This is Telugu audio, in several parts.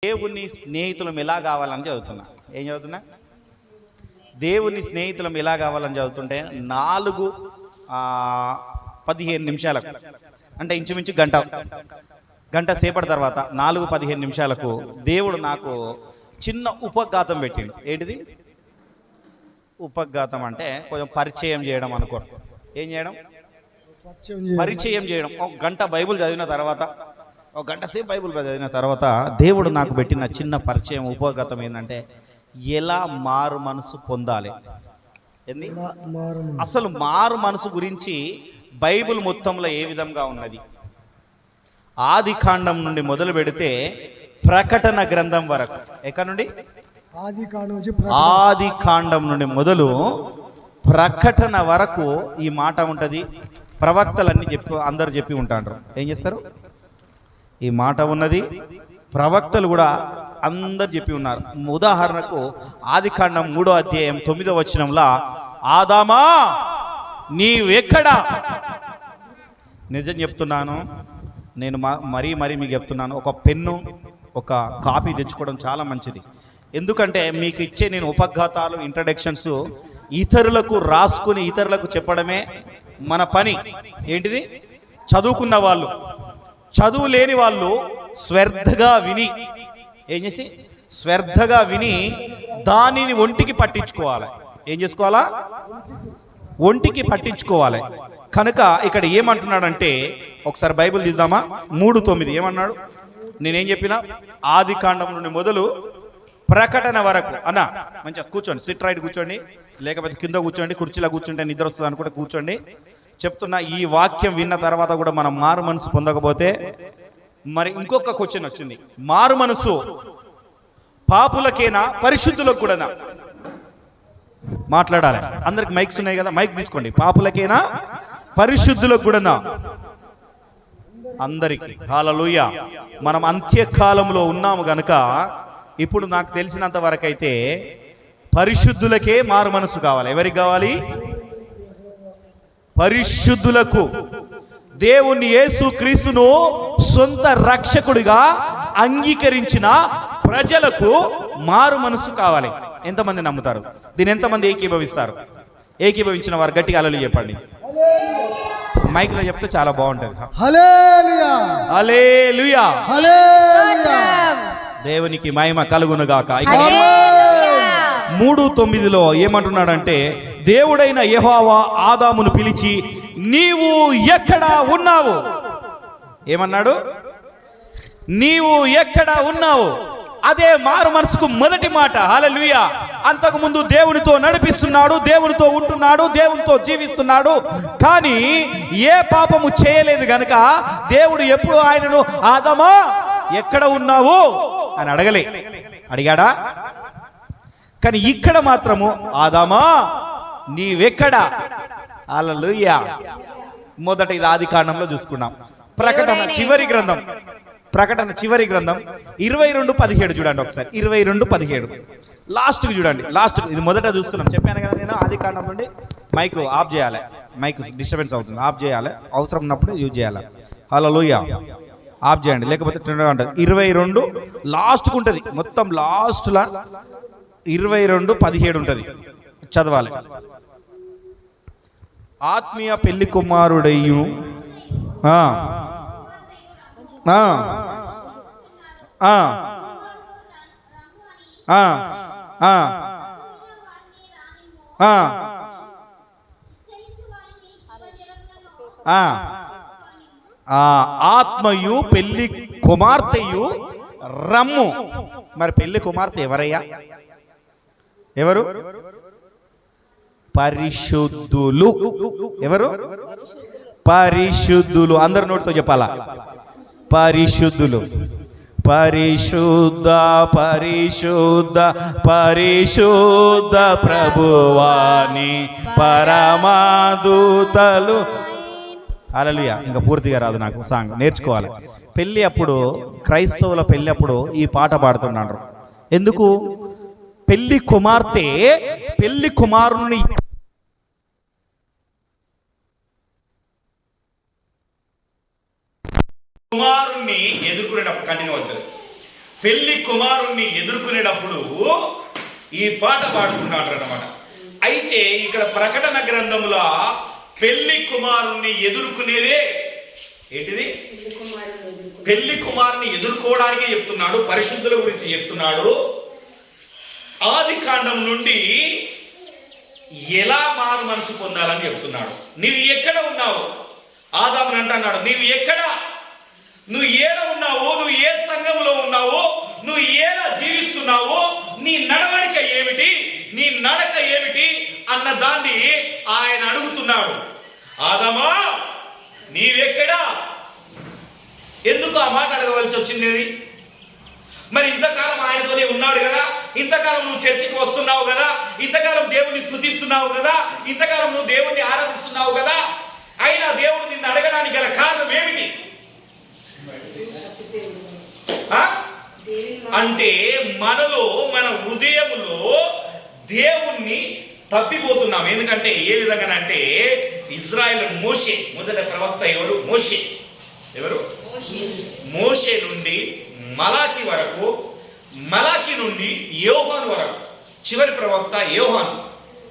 దేవుని స్నేహితులం ఎలా కావాలని చదువుతున్నా. ఏం చదువుతున్నా? దేవుని స్నేహితులం ఎలా కావాలని చదువుతుంటే 4:15 నిమిషాలకు, అంటే ఇంచుమించు గంట సేపటి తర్వాత 4:15 నిమిషాలకు దేవుడు నాకు చిన్న ఉపఘాతం పెట్టిండు. ఏంటిది ఉపఘాతం అంటే? కొంచెం పరిచయం చేయడం అనుకో. ఏం చేయడం? పరిచయం చేయడం. ఒక గంట బైబిల్ చదివిన తర్వాత, ఒక గంట సేపు బైబిల్ చదివిన తర్వాత దేవుడు నాకు పెట్టిన చిన్న పరిచయం ఉపఘాతం ఏంటంటే, ఎలా మారు మనసు పొందాలి. అసలు మారు మనసు గురించి బైబిల్ మొత్తంలో ఏ విధంగా ఉన్నది? ఆది కాండం నుండి మొదలు పెడితే ప్రకటన గ్రంథం వరకు. ఎక్కడి నుండి? ఆది కాండం నుండి మొదలు ప్రకటన వరకు ఈ మాట ఉంటుంది. ప్రవక్తలన్నీ అందరు చెప్పి ఉంటారు. ఏం చేస్తారు? ఈ మాట ఉన్నది. ప్రవక్తలు కూడా అందరు చెప్పి ఉన్నారు. ఉదాహరణకు ఆది కాండం 3వ అధ్యాయం 9వ వచనంలో, ఆదామా నీవెక్కడా? నిజం చెప్తున్నాను, నేను మరీ మీకు చెప్తున్నాను, ఒక పెన్ను ఒక కాపీ తెచ్చుకోవడం చాలా మంచిది. ఎందుకంటే మీకు ఇచ్చే నేను ఉపఘాతాలు, ఇంట్రడక్షన్స్ ఇతరులకు రాసుకుని ఇతరులకు చెప్పడమే మన పని. ఏంటిది? చదువుకున్న వాళ్ళు, చదువు లేని వాళ్ళు శ్రద్ధగా విని, ఏం చేసి శ్రద్ధగా విని దానిని ఒంటికి పట్టించుకోవాలి. ఏం చేసుకోవాలా? ఒంటికి పట్టించుకోవాలి. కనుక ఇక్కడ ఏమంటున్నాడంటే, ఒకసారి బైబిల్ తీద్దామా? 3:9 ఏమన్నాడు? నేనేం చెప్పినా? ఆది కాండం నుండి మొదలు ప్రకటన వరకు. అన్న మంచిగా కూర్చోండి, సిట్ రైట్ కూర్చోండి, లేకపోతే కింద కూర్చోండి, కుర్చీలో కూర్చుంటే నిద్ర వస్తుంది అనుకుంటే కూర్చోండి. చెప్తున్నా, ఈ వాక్యం విన్న తర్వాత కూడా మనం మారు మనసు పొందకపోతే మరి ఇంకొక క్వశ్చన్ వచ్చింది. మారు మనసు పాపులకేనా పరిశుద్ధులకు కూడానా? మాట్లాడాలి. అందరికి మైక్స్ ఉన్నాయి కదా, మైక్ తీసుకోండి. పాపులకేనా పరిశుద్ధులకు కూడానా? అందరికీ. హల్లెలూయా. మనం అంత్యకాలంలో ఉన్నాము గనుక ఇప్పుడు నాకు తెలిసినంత వరకు అయితే పరిశుద్ధులకే మారు మనసు కావాలి. ఎవరికి కావాలి? పరిశుద్ధులకు. దేవుణ్ణి యేసు క్రీస్తును సొంత రక్షకుడిగా అంగీకరించిన ప్రజలకు మారు మనసు కావాలి. ఎంతమంది నమ్ముతారు దీన్ని? ఎంతమంది ఏకీభవిస్తారు? ఏకీభవించిన వారు గట్టిగా హల్లెలూయా చెప్పండి. మైక్లో చెప్తే చాలా బాగుంటుంది. హల్లెలూయా, హల్లెలూయా, హల్లెలూయా. దేవునికి మహిమ కలుగునుగాక. 3:9 ఏమంటున్నాడంటే, దేవుడైన యెహోవా ఆదామును పిలిచి, నీవు ఎక్కడ ఉన్నావు? ఏమన్నాడు? నీవు ఎక్కడ ఉన్నావు? అదే మారు మనసుకు మొదటి మాట. హల్లెలూయా. అంతకు ముందు దేవునితో నడిపిస్తున్నాడు, దేవునితో ఉంటున్నాడు, దేవునితో జీవిస్తున్నాడు. కానీ ఏ పాపము చేయలేదు గనుక దేవుడు ఎప్పుడు ఆయనను ఆదామా ఎక్కడ ఉన్నావు అని అడగలే. అడిగాడా? కానీ ఇక్కడ మాత్రము ఆదామా నీవెక్కడా? హల్లెలూయా. మొదట ఇది ఆది కాండంలో చూసుకున్నాం. ప్రకటన చివరి గ్రంథం 22:17 చూడండి ఒకసారి. 22:17 లాస్ట్కి చూడండి. లాస్ట్ ఇది మొదట చూసుకున్నాం. చెప్పాను కదా నేను, ఆది కాండం నుండి మైక్ ఆఫ్ చేయాలి. మైక్ డిస్టర్బెన్స్ అవుతుంది, ఆఫ్ చేయాలి. అవసరం ఉన్నప్పుడు యూజ్ చేయాలి. హల్లెలూయా. ఆఫ్ చేయండి, లేకపోతే 22 లాస్ట్కి ఉంటుంది. మొత్తం లాస్ట్లా 22:17 ఉంటుంది. చదవాలి. ఆత్మీయ పెళ్లి కుమారుడయ్యు ఆత్మయు పెళ్లి కుమార్తెయు రమ్ము. మరి పెళ్లి కుమార్తె ఎవరయ్యా? ఎవరు? పరిశుద్ధులు. ఎవరు? పరిశుద్ధులు. అందరు నోటితో చెప్పాలా? పరిశుద్ధులు. పరిశుద్ధ పరిశుద్ధ పరిశుద్ధ ప్రభువాని పరమాదూతలు. హల్లెలూయా. ఇంకా పూర్తిగా రాదు నాకు, సాంగ్ నేర్చుకోవాలి. పెళ్ళి అప్పుడు, క్రైస్తవుల పెళ్ళి అప్పుడు ఈ పాట పాడుతున్నాడు. ఎందుకు? పెళ్లి కుమార్తె పెళ్లి కుమారుని కుమారుణ్ణి ఎదుర్కొనేటప్పుడు కంటిన్యూ అవుతుంది. పెళ్లి కుమారుణ్ణి ఎదుర్కొనేటప్పుడు ఈ పాట పాడుతున్నాడు అన్నమాట. అయితే ఇక్కడ ప్రకటన గ్రంథములో పెళ్లి కుమారుణ్ణి ఎదుర్కొనేదే ఏంటిది? పెళ్లి కుమారుని ఎదుర్కోవడానికే చెప్తున్నాడు, పరిశుద్ధుల గురించి చెప్తున్నాడు. ఆది కాండం నుండి ఎలా మారు మనసు పొందాలని చెప్తున్నాడు. నీవు ఎక్కడ ఉన్నావు? ఆదాముని అంటున్నాడు, నీవు ఎక్కడ, నువ్వు ఏడ ఉన్నావు, నువ్వు ఏ సంఘంలో ఉన్నావు, నువ్వు ఎలా జీవిస్తున్నావు, నీ నడవడిక ఏమిటి, నీ నడక ఏమిటి అన్న దాన్ని ఆయన అడుగుతున్నాడు. ఆదామా నీవెక్కడా? ఎందుకు ఆ మాట అడగవలసి వచ్చింది? మరి ఇంతకాలం ఆయనతోనే ఉన్నాడు కదా, ఇంతకాలం నువ్వు చర్చికి వస్తున్నావు కదా, ఇంతకాలం దేవుణ్ణి స్తుతిస్తున్నావు కదా, ఇంతకాలం నువ్వు దేవుణ్ణి ఆరాధిస్తున్నావు కదా, అయినా దేవుడు నిన్ను అడగడానికి గల కారణం ఏమిటి అంటే మనలో, మన హృదయములో దేవుణ్ణి తప్పిపోతున్నాం. ఎందుకంటే ఏ విధంగా అంటే ఇజ్రాయెల్ మోషే, మొదటి ప్రవక్త ఎవరు? మోషే. ఎవరు? మోషే నుండి మలాకి వరకు, మలాకి నుండి యోహాను వరకు చివరి ప్రవక్త యోహాను.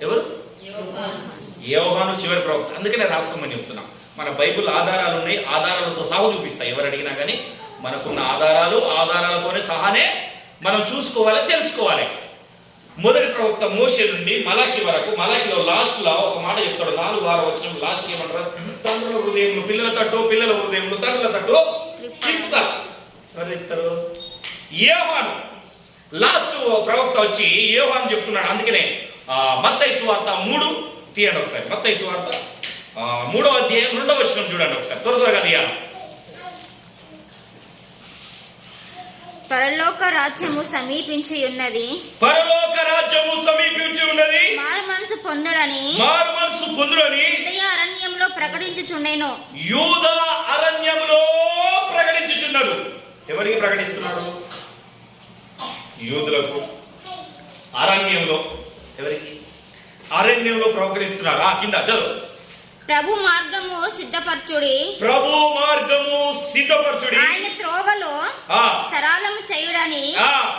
ఎవరు? యోహాను చివరి ప్రవక్త. అందుకనే రాసుకోమని చెప్తున్నాం. మన బైబిల్ ఆధారాలు ఉన్నాయి, ఆధారాలతో సహా చూపిస్తాయి. ఎవరు అడిగినా కానీ మనకున్న ఆధారాలతోనే సహానే మనం చూసుకోవాలి, తెలుసుకోవాలి. మొదటి ప్రవక్త మోషే నుండి మలాకి వరకు, మలాకిలో లాస్ట్ లో ఒక మాట చెప్తాడు, 4-6 వచనం లాస్ట్ ఏమంటారు? తండ్రుల హృదయములు పిల్లల తట్టు, పిల్లల హృదయములు తండ్రుల తట్టు చెప్తారు. ఎవరు చెప్తారు? యోహాను. లాస్ట్ ప్రవక్త వచ్చి యోహాను చెప్తున్నాడు. అందుకనే మత్తయి సువార్త 3 తీయండి ఒకసారి. మత్తయి సువార్త 3వ అధ్యాయం 2వ వచనం చూడండి ఒకసారి, త్వరగా తీయాలి. పరలోక రాజ్యము సమీపించి ఉన్నది, పరలోక రాజ్యము సమీపించి ఉన్నది, మారు మనసు పొందుడని యూదయ అరణ్యంలో ప్రకటించుచుండెను. యూదా అరణ్యంలో ప్రకటించుచున్నాడు. ఎవరికి ప్రకటిస్తున్నాడు? యూదులకు. అరణ్యంలో. ఎవరికి? అరణ్యంలో ప్రకటిస్తున్నారు. కింద చదువు. ప్రభు మార్గము సిద్ధపరచుడి, ప్రభు మార్గము సిద్ధపరచుడి, ఆయన త్రోవలో సరళము చేయుడని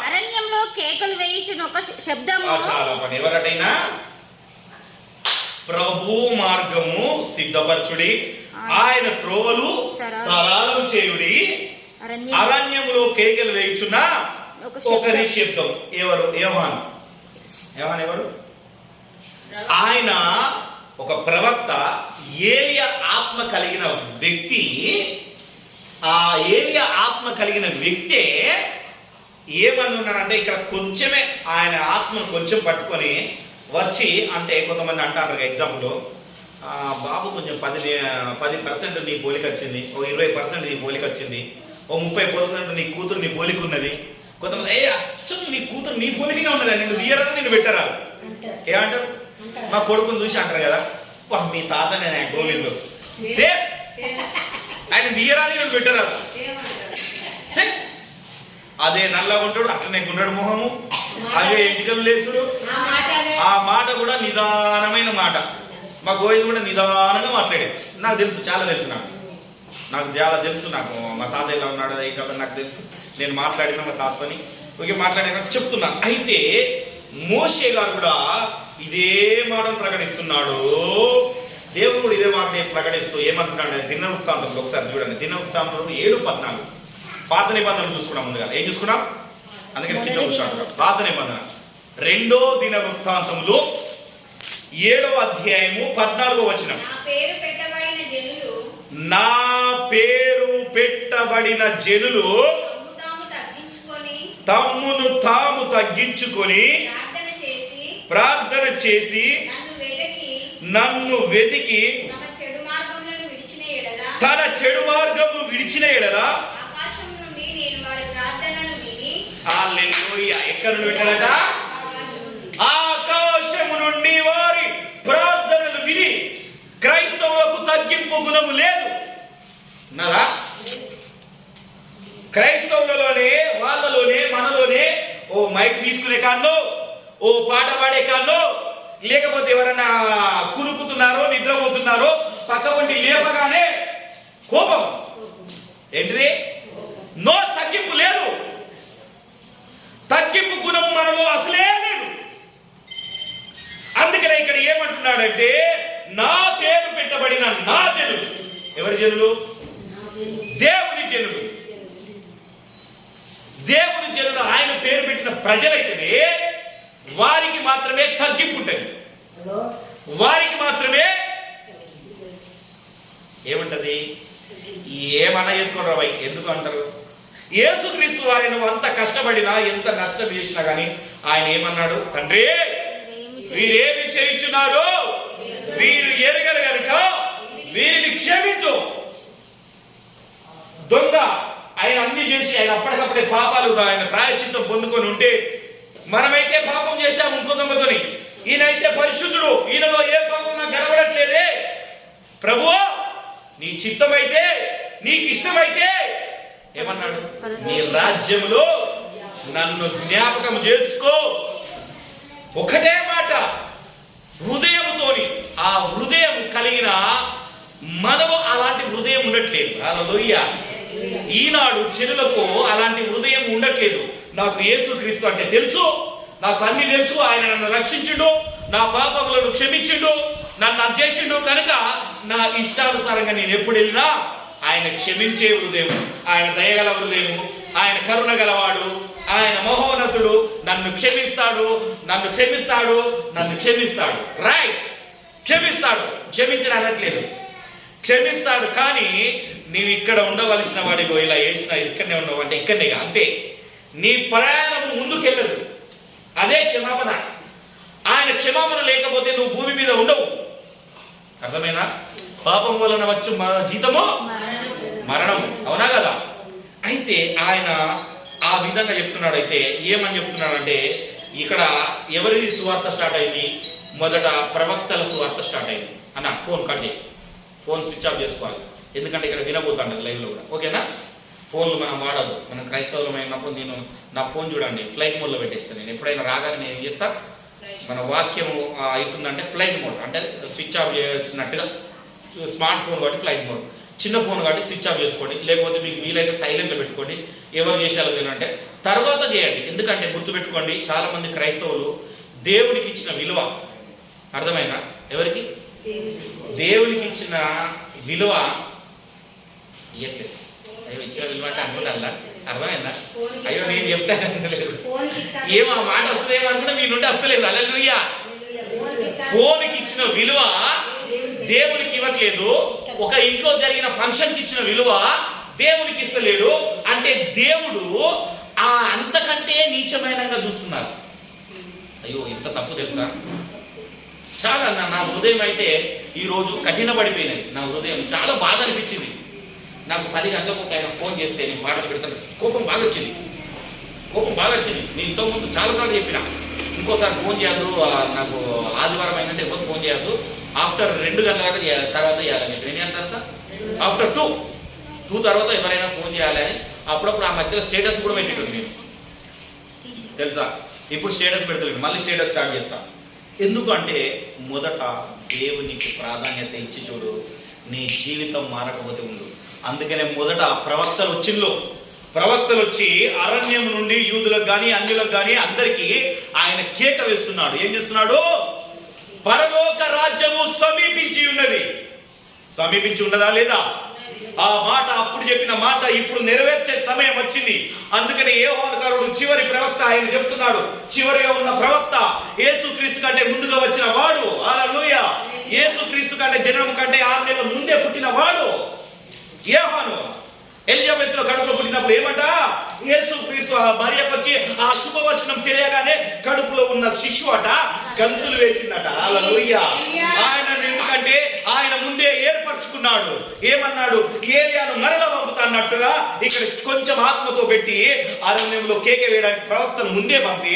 అరణ్యంలో కేకలు వేయుచున్న ఒక శబ్దము. చాలా పని. ఎవరటైనా ప్రభు మార్గము సిద్ధపరచుడి, ఆయన త్రోవలు సరళము చేయుడి, అరణ్యములో కేకలు వేయుచున్న ఒక నిశ్శబ్దం. ఎవరు? యోహాను. యోహాను ఎవరు? ఆయన ఒక ప్రవక్త, ఏలియా ఆత్మ కలిగిన వ్యక్తి. ఆ ఏలియా ఆత్మ కలిగిన వ్యక్తే ఏమని ఉన్నాడంటే, ఇక్కడ కొంచెమే ఆయన ఆత్మను కొంచెం పట్టుకొని వచ్చి, అంటే కొంతమంది అంటారు ఎగ్జాంపుల్, బాబు కొంచెం 10% నీ పోలిక వచ్చింది, ఓ 20% నీ పోలిక వచ్చింది, ఓ 30% నీ కూతురు నీ పోలిక ఉన్నది. కొంతమంది అచ్చం నీ కూతురు నీ పోలికనే ఉన్నది, నిన్ను తీయరా నిన్ను పెట్టరా. ఏమంటారు? మా కొడుకుని చూసి అంటారు కదా, మీ తాతనే గోవిందు సేమ్, ఆయన తీయరాది నేను పెట్టరాదు. సేమ్ అదే నల్లగా ఉంటాడు, అట్లనే గుండెడు మొహము, అదే ఎంటికలు లేసుడు. ఆ మాట కూడా నిదానమైన మాట. మా గోవిందు కూడా నిదానంగా మాట్లాడేది. నాకు తెలుసు, చాలా తెలుసు, నాకు చాలా తెలుసు. నాకు మా తాత ఎలా ఉన్నాడు ఈ కథ నాకు తెలుసు. నేను మాట్లాడిన మా తాతని ఓకే మాట్లాడినా చెప్తున్నా. అయితే మోషే గారు కూడా ఇదే మాటను ప్రకటిస్తున్నాడు. దేవుడు కూడా ఇదే మాటని ప్రకటిస్తూ ఏమంటున్నాడు? దినవృత్తాంతంలో ఒకసారి చూడండి. దినవృత్తాంతంలో 7:14 పాత నిబంధనలు చూసుకున్నాం. ముందుగా ఏం చూసుకున్నాం? అందుకని కింద కూర్చోండి. పాత నిబంధన 2వ దినవృత్తాంతంలో 7వ అధ్యాయము 14వ వచనం. నా పేరు పెట్టబడిన జనులు తమ్మును తాము తగ్గించుకొని ప్రార్థన చేసి నన్ను వెతికి తన చెడు మార్గమును విడిచిన ఎడల హల్లెలూయా. ఎక్కడ నుండి వింటాడట? ఆకాశము నుండి వారి ప్రార్థనలు విని. క్రైస్తవులకు తగ్గింపు గుణము లేదు నదా? క్రైస్తవులలోనే, వాళ్ళలోనే, మనలోనే ఓ మైక్ తీసుకునే కాండో, ఓ పాట పాడే కాండో, లేకపోతే ఎవరైనా కునుకుతున్నారో నిద్రపోతున్నారో పక్క వంటి లేపగానే కోపం. ఏంటిది? నో తగ్గింపు లేదు. ఏమంటున్నాడంటే నా పేరు పెట్టబడిన నా జనులు. ఎవరి జనులు? దేవుని జనులు. దేవుని జనులు ఆయన పేరు పెట్టిన ప్రజలైతేనే వారికి మాత్రమే తగ్గింపు ఉంటుంది. వారికి మాత్రమే ఏముంటది? ఏమన్నా చేసుకోండి రాబాయి. ఎందుకు అంటారు? యేసుక్రీస్తు వారి నువ్వు అంత కష్టపడినా ఎంత నష్టం చేసినా కానీ ఆయన ఏమన్నాడు? తండ్రి వీరేమి చేయించున్నారు వీరు ఎరగరు గనుక వీరిని క్షమించు. దొంగ ఆయన అన్ని చేసి ఆయన అప్పటికప్పుడే పాపాలు ఆయన ప్రాయశ్చిత్తం పొందుకొని ఉంటే, మనమైతే పాపం చేశాము ఇంకో దొంగతోని, ఈయనైతే పరిశుద్ధుడు, ఈయనలో ఏ పాపం నాకు కనబడట్లేదే. ప్రభువా నీ చిత్తమైతే నీకు ఇష్టమైతే ఏమన్నాడు? నీ రాజ్యంలో నన్ను జ్ఞాపకం చేసుకో. ఒకటే మాట హృదయంతోని. ఆ హృదయం కలిగిన మనము అలాంటి హృదయం ఉండట్లేదు. హల్లెలూయా. ఈనాడు చెరులకు అలాంటి హృదయం ఉండట్లేదు. నాకు యేసుక్రీస్తు అంటే తెలుసు, నాకు అన్ని తెలుసు, ఆయన నన్ను రక్షించుడు, నా పాపములను క్షమించుడు, నన్ను చేసిండు కనుక నా ఇష్టానుసారంగా నేను ఎప్పుడు వెళ్ళినా ఆయన క్షమించే హృదయం, ఆయన దయగల హృదయం, ఆయన కరుణ గలవాడు, ఆయన మహోన్నతుడు, నన్ను క్షమిస్తాడు, నన్ను క్షమిస్తాడు, నన్ను క్షమిస్తాడు. రైట్, క్షమిస్తాడు. క్షమించడం అనట్లేదు, క్షమిస్తాడు. కానీ నీవు ఇక్కడ ఉండవలసిన వాడిగో ఇలా వేసిన ఇక్కడనే ఉన్నావు అంటే ఇక్కడనే అంతే. నీ ప్రయాణం ముందుకెళ్ళదు. అదే క్షమాపణ. ఆయన క్షమాపణ లేకపోతే నువ్వు భూమి మీద ఉండవు. అర్థమైనా? పాపం వలన వచ్చు జీతము మరణం. అవునా కదా? అయితే ఆయన ఆ విధంగా చెప్తున్నాడు. అయితే ఏమని చెప్తున్నాడంటే ఇక్కడ ఎవరి సువార్త స్టార్ట్ అయింది? మొదట ప్రవక్తల సువార్త స్టార్ట్ అయింది. అన్న ఫోన్ కట్ చేయి, ఫోన్ స్విచ్ ఆఫ్ చేసుకోవాలి, ఎందుకంటే ఇక్కడ వినబోతాను లైవ్లో కూడా. ఓకేనా? ఫోన్లు మనం వాడదు. మనం క్రైస్తవులం అయినప్పుడు నేను నా ఫోన్ చూడండి ఫ్లైట్ మోడ్లో పెట్టేస్తాను. నేను ఎప్పుడైనా రాగానే నేను ఏం చేస్తా, మన వాక్యం అవుతుందంటే ఫ్లైట్ మోడ్ అంటే స్విచ్ ఆఫ్ చేసినట్టుగా. స్మార్ట్ ఫోన్ కాబట్టి ఫ్లైట్ మోడ్, చిన్న ఫోన్ కాబట్టి స్విచ్ ఆఫ్ చేసుకోండి, లేకపోతే మీకు వీలైతే సైలెంట్లో పెట్టుకోండి. ఎవరు చేసేయాలో ఏంటంటే తర్వాత చేయండి. ఎందుకంటే గుర్తుపెట్టుకోండి, చాలామంది క్రైస్తవులు దేవుడికి ఇచ్చిన విలువ, అర్థమైనా? ఎవరికి? దేవునికి ఇచ్చిన విలువ ఇవ్వట్లేదు. అయ్యో ఇచ్చిన విలువ అంటే అనుకుంటా, అర్థమైందా? అయ్యో నేను చెప్తాను ఏమో ఆ మాట వస్తుందేమో అనుకుంటే మీ నుండి వస్తలేదు. హల్లెలూయా. ఫోన్కి ఇచ్చిన విలువ దేవునికి ఇవ్వట్లేదు. ఒక ఇంట్లో జరిగిన ఫంక్షన్కి ఇచ్చిన విలువ దేవునికి ఇస్తలేడు. అంటే దేవుడు ఆ అంతకంటే నీచమైనగా చూస్తున్నారు. అయ్యో ఇంత తప్పు తెలుసా? చాలా నా హృదయం అయితే ఈరోజు కఠినపడిపోయినది. నా హృదయం చాలా బాధ అనిపించింది. నాకు 10 గంటలకు ఒక ఆయన ఫోన్ చేస్తే నేను పాటలు పెడతాను, కోపం బాగా వచ్చింది. నేను ఇంతకుముందు చాలాసార్లు చెప్పిన, ఇంకోసారి ఫోన్ చేయద్దు, నాకు ఆదివారం అయిందంటే ఎవరు ఫోన్ చేయద్దు, ఆఫ్టర్ 2 గంటల దాకా చేయాలి, తర్వాత చేయాలని చెప్పి. నేను తర్వాత ఆఫ్టర్ 2 తర్వాత ఎవరైనా ఫోన్ చేయాలి అని. అప్పుడప్పుడు ఆ మధ్యలో స్టేటస్ కూడా పెట్టేటప్పుడు నేను తెలుసా. ఇప్పుడు స్టేటస్ పెడతలేదు, మళ్ళీ స్టేటస్ స్టార్ట్ చేస్తాను. ఎందుకంటే మొదట దేవునికి ప్రాధాన్యత ఇచ్చి చూడు, నీ జీవితం మారకపోతే ఉండు. అందుకనే మొదట ప్రవక్తలు వచ్చి అరణ్యం నుండి యూదులకు కానీ అన్యులకు కానీ అందరికీ ఆయన కేక వేస్తున్నాడు. ఏం చేస్తున్నాడు? పరలోక రాజ్యము సమీపించి ఉన్నది. సమీపించి ఉన్నదా లేదా? ఆ మాట అప్పుడు చెప్పిన మాట ఇప్పుడు నెరవేర్చే సమయం వచ్చింది. అందుకని యోహానుకారుడు చివరి ప్రవక్త ఆయన చెప్తున్నాడు. చివరిగా ఉన్న ప్రవక్త యేసుక్రీస్తు కంటే ముందుగా వచ్చిన వాడు. హల్లెలూయా. యేసుక్రీస్తు కంటే జన్మ కంటే 6 నెలల ముందే పుట్టిన వాడు యోహాను. ఎలిజబెత్లో కడుపులో పుట్టినప్పుడు ఏమంట? యేసుక్రీస్తు మరియకు వచ్చి ఆ శుభవచనం తెలియగానే కడుపులో ఉన్న శిశువు అట గంతులు వేసిందట. హల్లెలూయా. ఆయనను ఎందుకంటే ఆయన ముందే ఏర్పరచుకున్నాడు. ఏమన్నాడు? ఏలియాను మరల పంపుతాన్నట్టుగా ఇక్కడ కొంచెం ఆత్మతో పెట్టి అరణ్యంలో కేక వేయడానికి ప్రవక్తను ముందే పంపి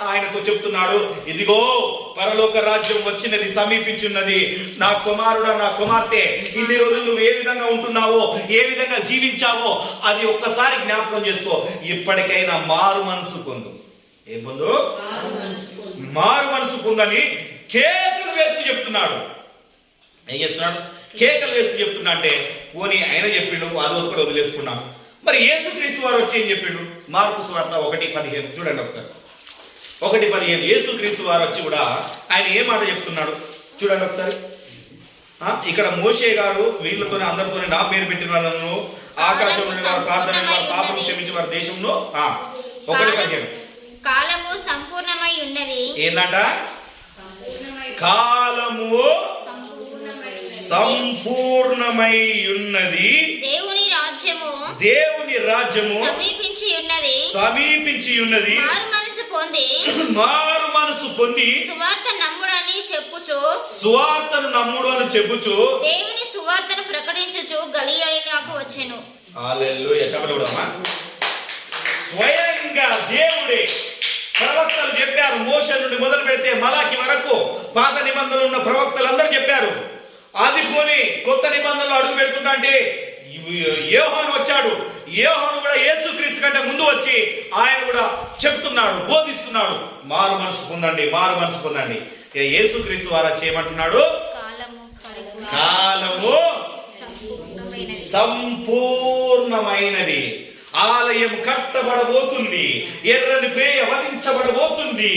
ఆయనతో చెప్తున్నాడు, ఇదిగో పరలోక రాజ్యం వచ్చినది, సమీపించున్నది. నా కుమారుడా, నా కుమార్తె, ఇన్ని రోజులు నువ్వు ఏ విధంగా ఉంటున్నావో, ఏ విధంగా జీవించావో అది ఒక్కసారి జ్ఞాపకం చేసుకో. ఇప్పటికైనా మారు మనసు పొందు. ఏం పొందు? మారు మనసు పొందని కేకలు వేస్తూ చెప్తున్నాడు. ఏం చేస్తున్నాడు? కేకలు వేస్తూ చెప్తున్నా అంటే పోనీ ఆయన చెప్పిండు, అది కూడా వదిలేసుకున్నాం. మరి యేసుక్రీస్తు వారు వచ్చి ఏం చెప్పిండు? మార్కు సువార్త 1:15 చూడండి ఒకసారి. 1:15 యేసుక్రీస్తు వారు వచ్చి కూడా ఆయన ఏ మాట చెప్తున్నాడు? చూడండి ఒకసారి. ఇక్కడ మోషే గారు వీళ్ళతోనే అందరితోనే నా పేరు పెట్టిన వాళ్ళను ఆకాశం నుండి వారు ప్రార్థన వారు పాపం క్షమించి వారి దేశంలో 1:15 కాలము సంపూర్ణమై ఉన్నది. ఏందంట? కాలము సంపూర్ణమై ఉన్నది. దేవుని రాజ్యము సమీపించి ఉన్నది. మారు మనసు పొంది సువార్తను నమ్ముడు అని చెప్పుచు దేవుని సువార్తను ప్రకటించుచు గలిలయకు వచ్చెను. హల్లెలూయా. చెప్పడమ్మా. స్వయంగా దేవుడే ప్రవక్తలు చెప్పారు. మోషే నుండి మొదలు పెడితే మలాకి వరకు పాత నిబంధనలు ఉన్న ప్రవక్తలు అందరూ చెప్పారు. అది పోని కొత్త నిబంధనలు అడుగు పెడుతుంటా అంటే యోహాను వచ్చాడు. యోహాను కూడా యేసుక్రీస్తు కంటే ముందు వచ్చి ఆయన కూడా చెప్తున్నాడు, బోధిస్తున్నాడు. మారు మనసు పొందండి, మారు మనసు పొందండి. యేసుక్రీస్తు వారు చేయమంటున్నాడు, కాలము సంపూర్ణమైనది. ఆలయం కట్టబడబోతుంది. ఎర్రని పేయ వధించబడబోతుంది.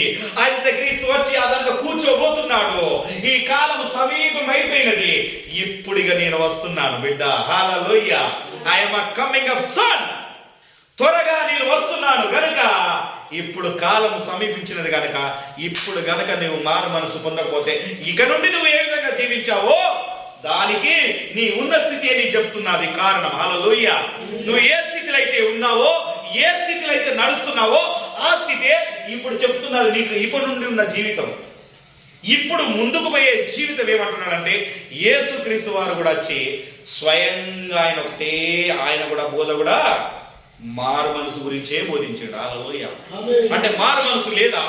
అంత్యక్రీస్తు వచ్చి అదంతా కూర్చోబోతున్నాడు. ఈ కాలం సమీపమైపోయినది. ఇప్పుడిగా నేను వస్తున్నాను బిడ్డ. Hallelujah. I am coming up son. త్వరగా నేను వస్తున్నాను గనుక ఇప్పుడు కాలం సమీపించినది గనక ఇప్పుడు గనక నువ్వు మారు మనసు పొందకపోతే ఇక నుండి నువ్వు ఏ విధంగా జీవించావో దానికి నీ ఉన్న స్థితి అని చెప్తున్నది కారణం. హల్లెలూయా. నువ్వు ఏ స్థితిలో అయితే ఉన్నావో, ఏ స్థితిలో అయితే నడుస్తున్నావో ఆ స్థితే ఇప్పుడు చెప్తున్నది నీకు ఇప్పటి నుండి ఉన్న జీవితం. ఇప్పుడు ముందుకు పోయే జీవితం ఏమంటున్నాడంటే యేసుక్రీస్తు వారు కూడా వచ్చి స్వయంగా ఆయన కూడా బోధ కూడా మారు మనసు గురించే బోధించాడు. హల్లెలూయా. అంటే మారు మనసు లేదా?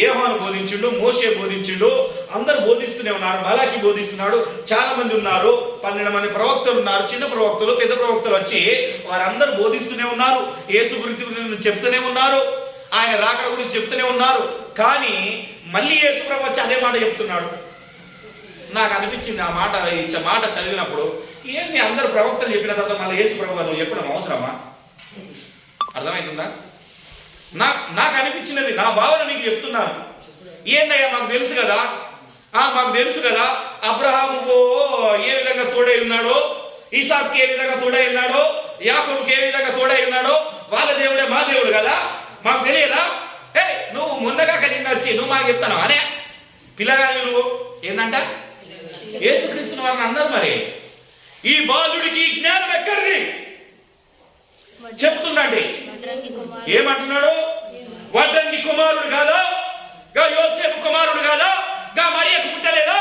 యోహాను బోధించిండు, మోషే బోధించిండు, అందరు బోధిస్తూనే ఉన్నారు. మలాకి బోధిస్తున్నాడు. చాలా మంది ఉన్నారు, 12 మంది ప్రవక్తలు ఉన్నారు. చిన్న ప్రవక్తలు, పెద్ద ప్రవక్తలు వచ్చి వారందరూ బోధిస్తూనే ఉన్నారు. యేసు గురించి చెప్తూనే ఉన్నారు, ఆయన రాకడ గురించి చెప్తూనే ఉన్నారు. కానీ మళ్ళీ యేసు ప్రభు వచ్చి అదే మాట చెప్తున్నాడు. నాకు అనిపించింది ఆ మాట చదివినప్పుడు, ఏంది అందరు ప్రవక్తలు చెప్పిన తర్వాత మళ్ళీ యేసు ప్రభు నువ్వు చెప్పడం అవసరమా? అర్థమవుతుందా? నాకు అనిపించినది, నా భావన మీకు చెప్తున్నాను. ఏందయ్యా మాకు తెలుసు కదా, మాకు తెలుసు కదా అబ్రహాముకు ఏ విధంగా తోడై ఉన్నాడో, ఈసాక్కి ఏ విధంగా తోడై ఉన్నాడో, యాకోబుకి ఏ విధంగా తోడై ఉన్నాడో, వాళ్ళ దేవుడే మా దేవుడు కదా, మాకు తెలియదా? నువ్వు మొన్నగా నిన్న వచ్చి నువ్వు మాకు చెప్తాను అనే పిల్లగాని నువ్వు ఏందంట యేసుక్రీస్తుని వారిని అన్నారు. మరి ఈ బాలుడికి జ్ఞానం ఎక్కడిది చెప్తున్నాండి. ఏమంటున్నాడు? వడ్రంగి కుమారుడు కాదా, గా యోసేపు కుమారుడు కాదా, గా మరియకు పుట్టలేదా?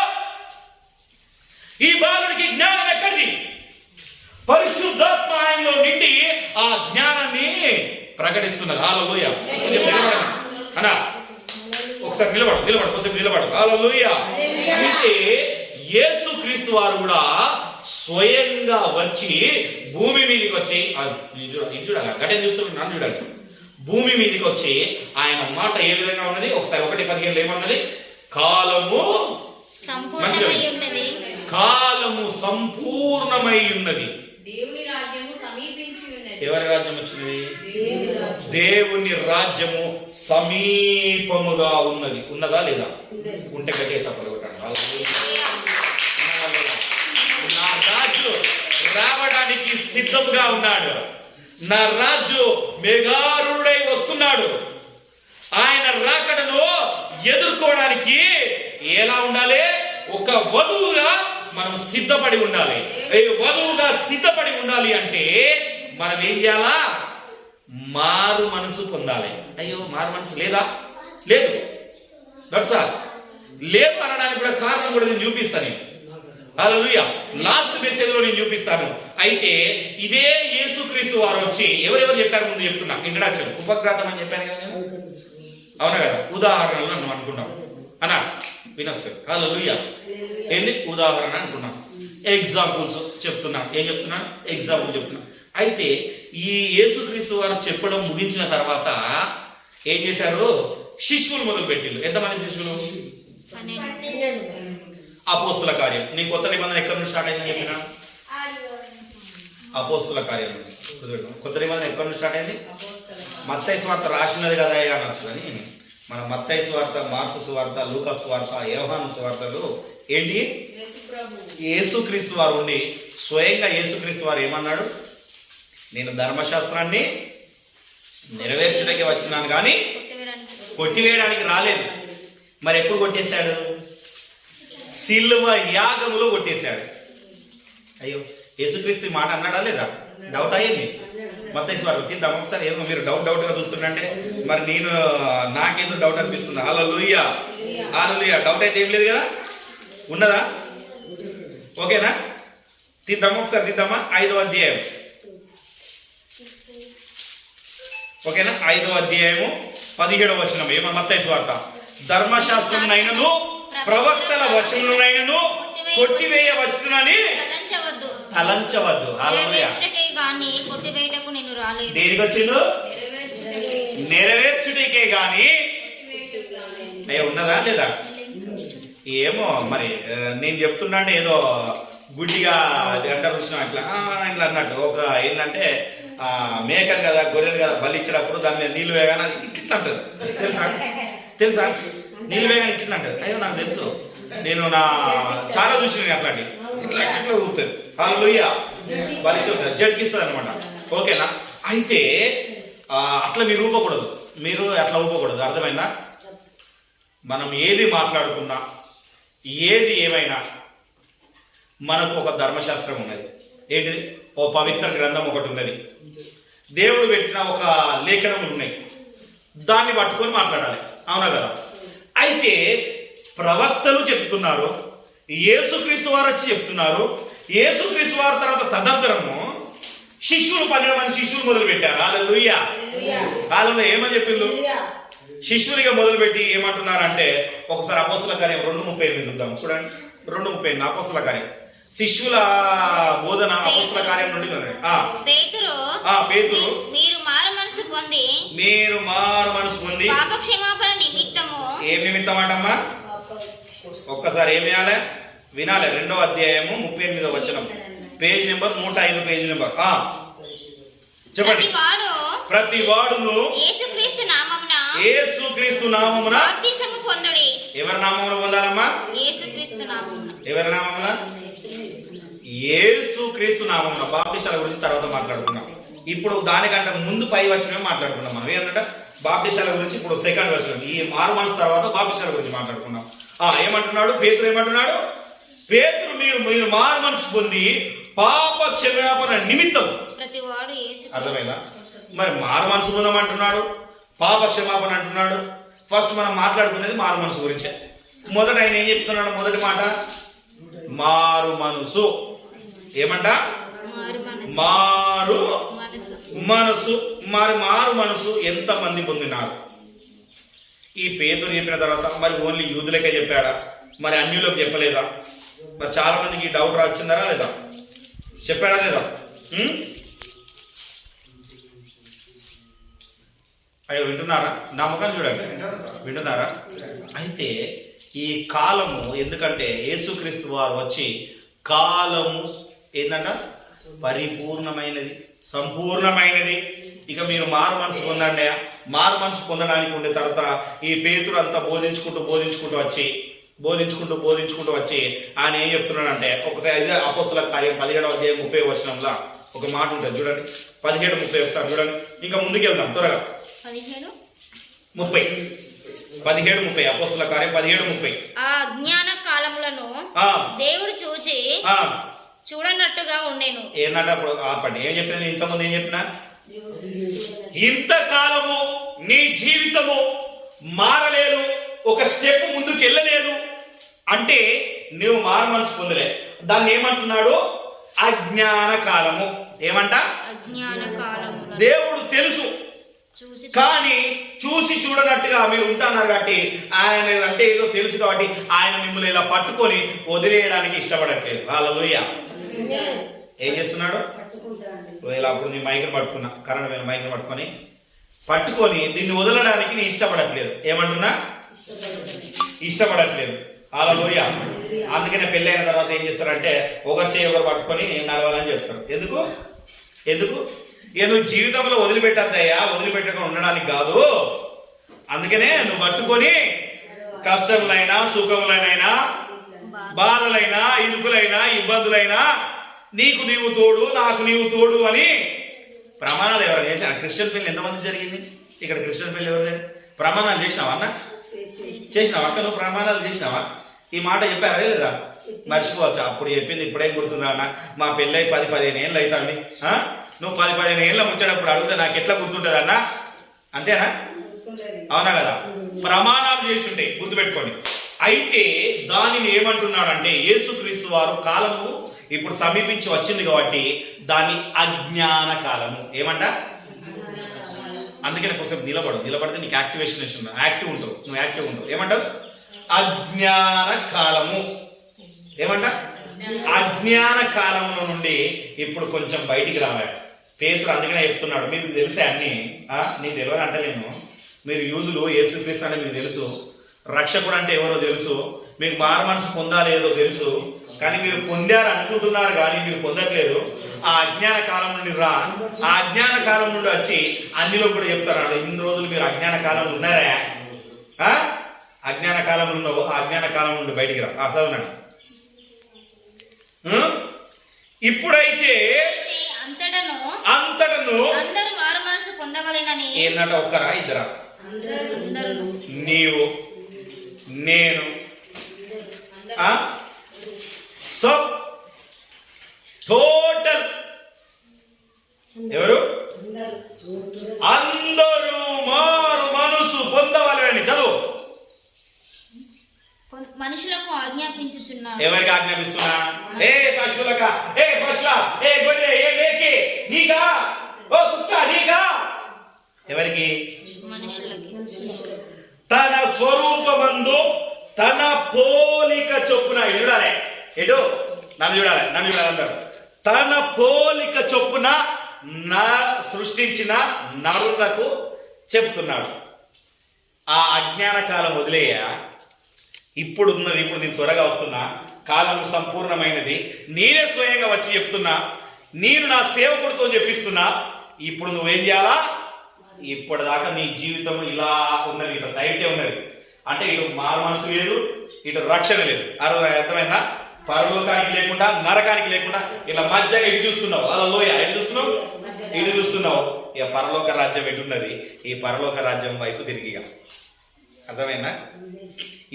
ఈ బాలుడికి జ్ఞానం ఎక్కడిది? పరిశుద్ధాత్మ ఆయనలో నిండి ఆ జ్ఞానాన్ని ప్రకటిస్తున్నారు. హల్లెలూయా. అన్నా ఒకసారి నిలబడు కొంచెం నిలబడు. హల్లెలూయా. అంటే యేసుక్రీస్తు వారు కూడా స్వయంగా వచ్చి భూమి మీదకి వచ్చి చూడాలి, గడ్డ చూస్తున్నా నన్ను చూడాలి. భూమి మీదకి వచ్చి ఆయన మాట ఏ విధంగా ఉన్నది? ఒకసారి 1:15 ఏమన్నది? కాలము సంపూర్ణమై ఉన్నది. ఎవరి రాజ్యం వచ్చినది? దేవుని రాజ్యము సమీపముగా ఉన్నది. ఉన్నదా లేదా? ఉంటే గట్టిగా చెప్పాలి. నా రాజు రావడానికి సిద్ధముగా ఉన్నాడు. నా రాజు మేఘారుడై వస్తున్నాడు. ఆయన రాకడను ఎదుర్కోవడానికి ఎలా ఉండాలి? ఒక వధువుగా మనం సిద్ధపడి ఉండాలి. వధువుగా సిద్ధపడి ఉండాలి అంటే మనం ఏం చేయాలా? మారు మనసు పొందాలి. అయ్యో మారు మనసు లేదా? లేదు. లేదు అనడానికి కూడా కారణం కూడా నేను చూపిస్తాను. హల్లెలూయా. లాస్ట్ మెసేజ్ లో నేను చూపిస్తాను. అయితే ఇదే యేసుక్రీస్తు వారు వచ్చి ఎవరెవరు చెప్పారు ముందు చెప్తున్నా. ఇంట్రడక్షన్, ఉపగ్రాతం అని చెప్పాను కదా నేను, అవునా కదా? ఉదాహరణలు మనం అనుకున్నాం అన్నా, వినొస్తుంది. హల్లెలూయా. ఏంది ఉదాహరణ అనుకున్నాం, ఎగ్జాంపుల్స్ చెప్తున్నా. ఏం చెప్తున్నా? ఎగ్జాంపుల్ చెప్తున్నా. అయితే ఈ యేసుక్రీస్తు వారు చెప్పడం ముగించిన తర్వాత ఏం చేశారు? శిష్యులు మొదలు పెట్టిండు. ఎంతమంది శిష్యులు? అపోస్తుల కార్యం. నీ కొత్త నిబంధన ఎక్కడి నుంచి స్టార్ట్ అయిందని చెప్పిన? అపోస్తుల కార్యం. కొత్త నిబంధన ఎక్కడి నుంచి స్టార్ట్ అయింది? మత్తయి సువార్త రాసినది కదా అనొచ్చు. కానీ మన మత్తయి సువార్త, మార్కు సువార్త, లూకా సువార్త, యోహాను సువార్తలు ఏంటి? యేసుక్రీస్తు వారు ఉండి స్వయంగా యేసుక్రీస్తు వారు ఏమన్నాడు? నేను ధర్మశాస్త్రాన్ని నెరవేర్చడానికి వచ్చినాను కానీ కొట్టివేయడానికి రాలేదు. మరి ఎప్పుడు కొట్టేశాడు? సిలువ యాగములో కొట్టేశాడు. అయ్యో, యేసుక్రీస్తు మాట అన్నాడా లేదా? డౌట్ అయ్యింది. మత్తయి వారు తీద్దాం ఒకసారి. ఏమో మీరు డౌట్గా చూస్తుంటే మరి నాకేదో డౌట్ అనిపిస్తుంది. హల్లెలూయా, హల్లెలూయా. డౌట్ అయితే ఏం లేదు కదా, ఉన్నదా? ఓకేనా? తీద్దామా ఒకసారి, తీద్దామా? 5వ అధ్యాయం. ఓకేనా? 5వ అధ్యాయము 17వ వచనం. ఏమో మత్తయి వార్త, ధర్మశాస్త్రమునైనను ప్రవక్తల వచనమునైనను కొట్టివేయవచ్చునని తలంచవద్దు. హల్లెలూయా. దేనికి వచ్చిండు? నెరవేర్చుటకే గాని. అయ్యా, ఉన్నదా లేదా? ఏమో మరి నేను చెప్తున్నా అంటే ఏదో గుడ్డిగా అది అంటారు అట్లా ఇట్లా అన్నట్టు. ఒక ఏంటంటే మేకను కదా, గొర్రెలు కదా బలి ఇచ్చినప్పుడు దాని మీద నీళ్ళు వేయగానే అది ఇట్లా అంటది. తెలుసా? నీళ్ళు వేయగానే ఇట్లా అంటది. అయ్యో, నాకు తెలుసు, నేను చాలా చూసిన అట్లాంటి ఇట్లా ఊపుతుంది. హల్లెలూయా. బలి జడ్కిస్తుంది అనమాట. ఓకేనా? అయితే అట్లా మీరు ఊపకూడదు, మీరు అట్లా ఊపకూడదు. అర్థమైందా? మనం ఏది మాట్లాడుకున్నా, ఏది ఏమైనా మనకు ఒక ధర్మశాస్త్రం ఉన్నది. ఏంటిది? ఓ పవిత్ర గ్రంథం ఒకటి ఉన్నది. దేవుడు పెట్టిన ఒక లేఖనములు ఉన్నాయి, దాన్ని పట్టుకొని మాట్లాడాలి. అవునా కదా? అయితే ప్రవక్తలు చెప్తున్నారు, యేసుక్రీస్తు వారు వచ్చి చెప్తున్నారు. యేసుక్రీస్తు వారి తర్వాత తదనంతరము శిష్యులు 12 మంది శిష్యులు మొదలు పెట్టారు. హల్లెలూయా, హల్లెలూయా. ఏమని చెప్పిండు? శిష్యునిగా మొదలుపెట్టి ఏమంటున్నారంటే, ఒకసారి అపోస్తల కార్యం 2:38 చూద్దాం. చూడండి, 2:38 అపోస్తల కార్యం. శిష్యుల బోధన అపోస్తల కార్యం నుండి పేతురు, మీరు మారు మనసు పొంది పాప క్షమాపణ నిమిత్తము. ఏం నిమిత్తం అంటమ్మా? ఒక్కసారి ఏం చేయాలి? వినాలి. 2వ అధ్యాయము 38వ వచనం, పేజ్ నెంబర్ 105, పేజ్ నెంబర్. చెప్పండి. ప్రతి వాడును యేసుక్రీస్తు నామమున బాప్తిసము పొందుడి. ఎవరి నామమున పొందాలమ్మా? యేసుక్రీస్తు నామమున. ఎవరి నామమున? యేసుక్రీస్తు నామమున. బాప్తిసాల గురించి తర్వాత మాట్లాడుకున్నాం. ఇప్పుడు దానికంటే ముందు పై వచనమే మాట్లాడుకున్నాం మనం. ఏంటంటే బాప్తిసాల గురించి ఇప్పుడు సెకండ్ వచనం. ఈ 6 మంత్స్ తర్వాత బాప్తిసాల గురించి మాట్లాడుకున్నాం. ఏమంటున్నాడు పేతురు? ఏమంటున్నాడు? పేతురు, మీరు మారు మనసు పొంది పాప క్షమాపణ నిమిత్తం. అర్థమైందా? మరి మారు మనసు పొందమంటున్నాడు, పాప క్షమాపణ అంటున్నాడు. ఫస్ట్ మనం మాట్లాడుకునేది మారు మనసు గురించే. మొదట ఆయన ఏం చెప్తున్నాడు? మొదటి మాట మారు మనసు. ఏమంట? మారు మనసు. మరి మారు మనసు ఎంతమంది పొందినారు? ఈ పేతురు చెప్పిన తర్వాత మరి ఓన్లీ యూదులకే చెప్పాడా? మరి అన్యులకు చెప్పలేదా? మరి చాలా మందికి ఈ డౌట్ వచ్చిందరా లేదా? చెప్పాడా లేదా? అయ్యో, వింటున్నారా? నా ముఖాన్ని చూడండి, వింటున్నారా? అయితే ఈ కాలము, ఎందుకంటే యేసుక్రీస్తు వారు వచ్చి కాలము ఏంటంట? పరిపూర్ణమైనది, సంపూర్ణమైనది. ఇక మీరు మారు మనసు పొందండి. మారు మనసు పొందడానికి ఉండే తర్వాత ఈ పేతురు అంతా బోధించుకుంటూ వచ్చి ఆయన ఏం చెప్తున్నాడంటే, ఒక అపోస్తల కార్యం 17వ అధ్యాయం 30వ వచనంలో ఒక మాట ఉంటుంది చూడండి. 17:30 ఒకసారి చూడండి. ఇంకా ముందుకెళ్దాం త్వరగా. 17:30 అపోస్తల కార్యం 17:30. ఆ అజ్ఞాన కాలములను దేవుడు చూచి చూడనట్టుగా ఉండేను. ఏంటంటే అప్పుడు ఆపండి. ఏం చెప్పినా ఇంతకుముందు ఏం చెప్పినా? ఇంతకాలము నీ జీవితము మారలేదు, ఒక స్టెప్ ముందుకు వెళ్ళలేదు అంటే నువ్వు మారు మనసు పొందలే. దాన్ని ఏమంటున్నాడు? అజ్ఞాన కాలము. ఏమంట? అజ్ఞాన కాలము. దేవుడు తెలుసు కానీ చూసి చూడనట్టుగా మీరు ఉంటున్నారు కాబట్టి, ఆయన అంటే ఏదో తెలుసు కాబట్టి ఆయన మిమ్మల్ని ఇలా పట్టుకొని వదిలేయడానికి ఇష్టపడట్లేదు. హల్లెలూయా. ఏం చేస్తున్నాడు? ఇలా అప్పుడు నీ మైకుని పట్టుకున్నా, కరెంట్ మీద మైకుని పట్టుకొని దీన్ని వదలడానికి నేను ఇష్టపడట్లేదు. ఏమంటున్నా? ఇష్టపడట్లేదు. హల్లెలూయా. అందుకనే పెళ్ళైన తర్వాత ఏం చేస్తారంటే ఒకరి చేయి ఒకరు పట్టుకొని నడవాలని చెప్తారు. ఎందుకు? ఇక నువ్వు జీవితంలో వదిలిపెట్టద్దయ్యా, వదిలిపెట్టకుండా ఉండడానికి కాదు. అందుకనే నువ్వు పట్టుకొని కష్టములైనా సుఖములైనా బాధలైనా ఇరుకులైనా ఇబ్బందులైనా నీకు నీవు తోడు నాకు నీవు తోడు అని ప్రమాణాలు ఎవరు చేశారు? క్రిస్టియన్ పెళ్లి ఎంతమంది జరిగింది ఇక్కడ? క్రిస్టియన్ పెళ్లి ఎవరు ప్రమాణాలు చేసినావా అన్న? చేసినావా అక్క? నువ్వు ప్రమాణాలు చేసినావా? ఈ మాట చెప్పారా లేదా? మర్చిపోవచ్చు. అప్పుడు చెప్పింది ఇప్పుడేం గుర్తుందా అన్న? మా పెళ్ళై 10-15 ఏళ్ళు అవుతుంది. నువ్వు 10-15 ఏళ్ళ ముచ్చటప్పుడు అడిగితే నాకు ఎట్లా గుర్తుంటుంది అన్న? అంతేనా? అవునా కదా? ప్రమాణాలు చేసి ఉంటాయి, గుర్తుపెట్టుకోండి. అయితే దానిని ఏమంటున్నాడంటే యేసుక్రీస్తు వారు కాలము ఇప్పుడు సమీపించి వచ్చింది కాబట్టి దాన్ని అజ్ఞాన కాలము ఏమంట. అందుకని కొంచెం నిలబడితే నీకు యాక్టివేషన్ యాక్టివ్ ఉంటావు, నువ్వు యాక్టివ్ ఉంటావు. ఏమంటారు? అజ్ఞాన కాలము. ఏమంట? అజ్ఞాన కాలంలో నుండి ఇప్పుడు కొంచెం బయటికి రావాలి పేతురు. అందుకనే చెప్తున్నాడు, మీకు తెలిసే అన్ని. నీకు తెలియదు అంటే నేను, మీరు యూదులు యేసుక్రీస్తు అంటే మీకు తెలుసు, రక్షకుడు అంటే ఎవరో తెలుసు, మీకు మారు మనసు పొందాలేదో తెలుసు, కానీ మీరు పొందారు అనుకుంటున్నారు కానీ మీరు పొందట్లేదు. ఆ అజ్ఞాన కాలం నుండి రా, ఆ అజ్ఞాన కాలం నుండి వచ్చి అన్నిలో కూడా చెప్తారు, ఇన్ని రోజులు మీరు అజ్ఞాన కాలంలో ఉన్నారా? అజ్ఞాన కాలంలో ఉన్నావు, ఆ అజ్ఞాన కాలం నుండి బయటికి రా. చదవనండి. ఇప్పుడైతే అంతటను అందరూ మారు మనసు పొందవలెనని. ఏంటంటే ఒక్కరా ఇద్దరా? నీవు నేను సబ్ టోటల్ ఎవరు? అందరూ మారు మనసు పొందవలెనని. చదువు. మనుషులకు ఆజ్ఞాపించుచున్నాడు. ఎవరికి ఆజ్ఞాపిస్తున్నా? ఏ పశువులకా? ఏ పశువా? ఏ గొర్రె? ఏ మేకే? నీకా? ఓ కుక్క నీకా? ఎవరికి? మనుషులకి. తన స్వరూపమందు తన పోలిక చొప్పున. ఇటు చూడాలి, ఎటు నన్ను చూడాలి, నన్ను చూడాలి అంటారు. తన పోలిక చొప్పున సృష్టించిన నరులకు చెప్తున్నాడు. ఆ అజ్ఞాన కాలం వదిలేయ. ఇప్పుడు ఉన్నది, ఇప్పుడు నేను త్వరగా వస్తున్నా, కాలం సంపూర్ణమైనది. నేనే స్వయంగా వచ్చి చెప్తున్నా, నేను నా సేవకుడితో చెప్పిస్తున్నా. ఇప్పుడు నువ్వేం చేయాలా? ఇప్పటిదాకా నీ జీవితం ఇలా ఉన్నది, ఇట్లా సైటే ఉన్నది అంటే ఇటు మారు మనసు లేదు, ఇటు రక్షణ లేదు. అర్థమైందా? పరలోకానికి లేకుండా నరకానికి లేకుండా ఇలా మధ్య ఎటు చూస్తున్నావు, అలా లోయ ఎటు చూస్తున్నావు, ఇటు చూస్తున్నావు. ఇక పరలోక రాజ్యం ఎటున్నది? ఈ పరలోక రాజ్యం వైపు తిరిగిగా. అర్థమైందా?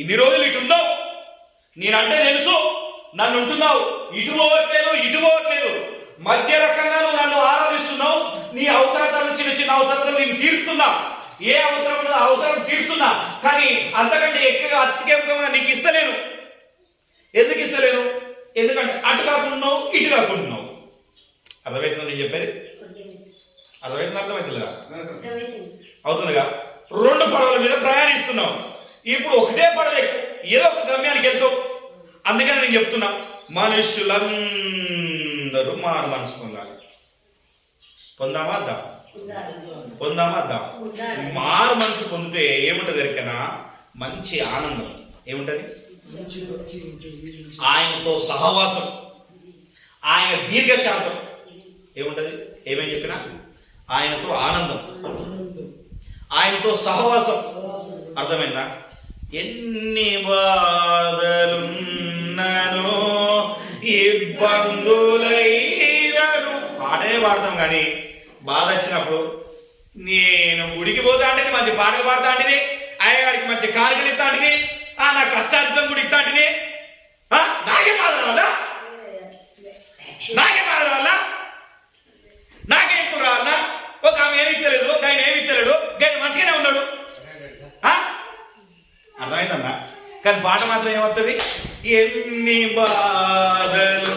ఇన్ని రోజులు ఇటు ఉన్నావు, నేనంటే తెలుసు, నన్ను ఉంటున్నావు, ఇటు పోవట్లేదు. మధ్య రకంగా నువ్వు నన్ను ఆరాధిస్తున్నావు. నీ అవసరతలు, చిన్న చిన్న అవసరతలు నేను తీరుస్తున్నా. ఏ అవసరం ఉన్నదో అవసరం తీరుస్తున్నా, కానీ అంతకంటే అత్యధికంగా నీకు ఇస్తలేను. ఎందుకు ఇస్తలేను? ఎందుకంటే అటు కాకుంటున్నావు, ఇటు కాకుంటున్నావు. అర్థమవుతుందా నేను చెప్పేది? అర్థమవుతుందిగా? అవుతుందిగా? 2 పడవల మీద ప్రయాణిస్తున్నావు. ఇప్పుడు ఒకటే పడవ ఎక్కువ, ఏదో ఒక గమ్యానికి వెళ్తావు. అందుకని నేను చెప్తున్నా, మనుషులందరూ మారు మనసు పొందాలి. పొందామా అద్దాం? మారు మనసు పొందితే ఏముంటది ఎరికనా? మంచి ఆనందం. ఏముంటది? ఆయనతో సహవాసం, ఆయన దీర్ఘశాంతం. ఏముంటది? ఏమేమి చెప్పినా ఆయనతో ఆనందం, ఆయనతో సహవాసం. అర్థమైందా? ఎన్ని బాధలున్ననో ఇబ్బందులైనను పాటనే పాడతాం, కానీ బాధ వచ్చినప్పుడు నేను గుడికి పోతా అంటే మంచి పాటలు పాడతా అంటే, అయ్యగారికి మంచి కానుకలు ఇస్తా అంటే, నా కష్టార్థం కూడా ఇస్తా అంటే నాకే బాధ రావాలా? నాకే ఎక్కువ రావాలా? ఒక ఆమె ఏమి ఇస్తలేదు, ఒక ఆయన ఏమి ఇస్తలేడు, ఆయన మంచిగానే ఉన్నాడు. అర్థమైందన్నా? కానీ పాట మాత్రం ఏమవుతుంది? ఎన్ని బాధలున్ననో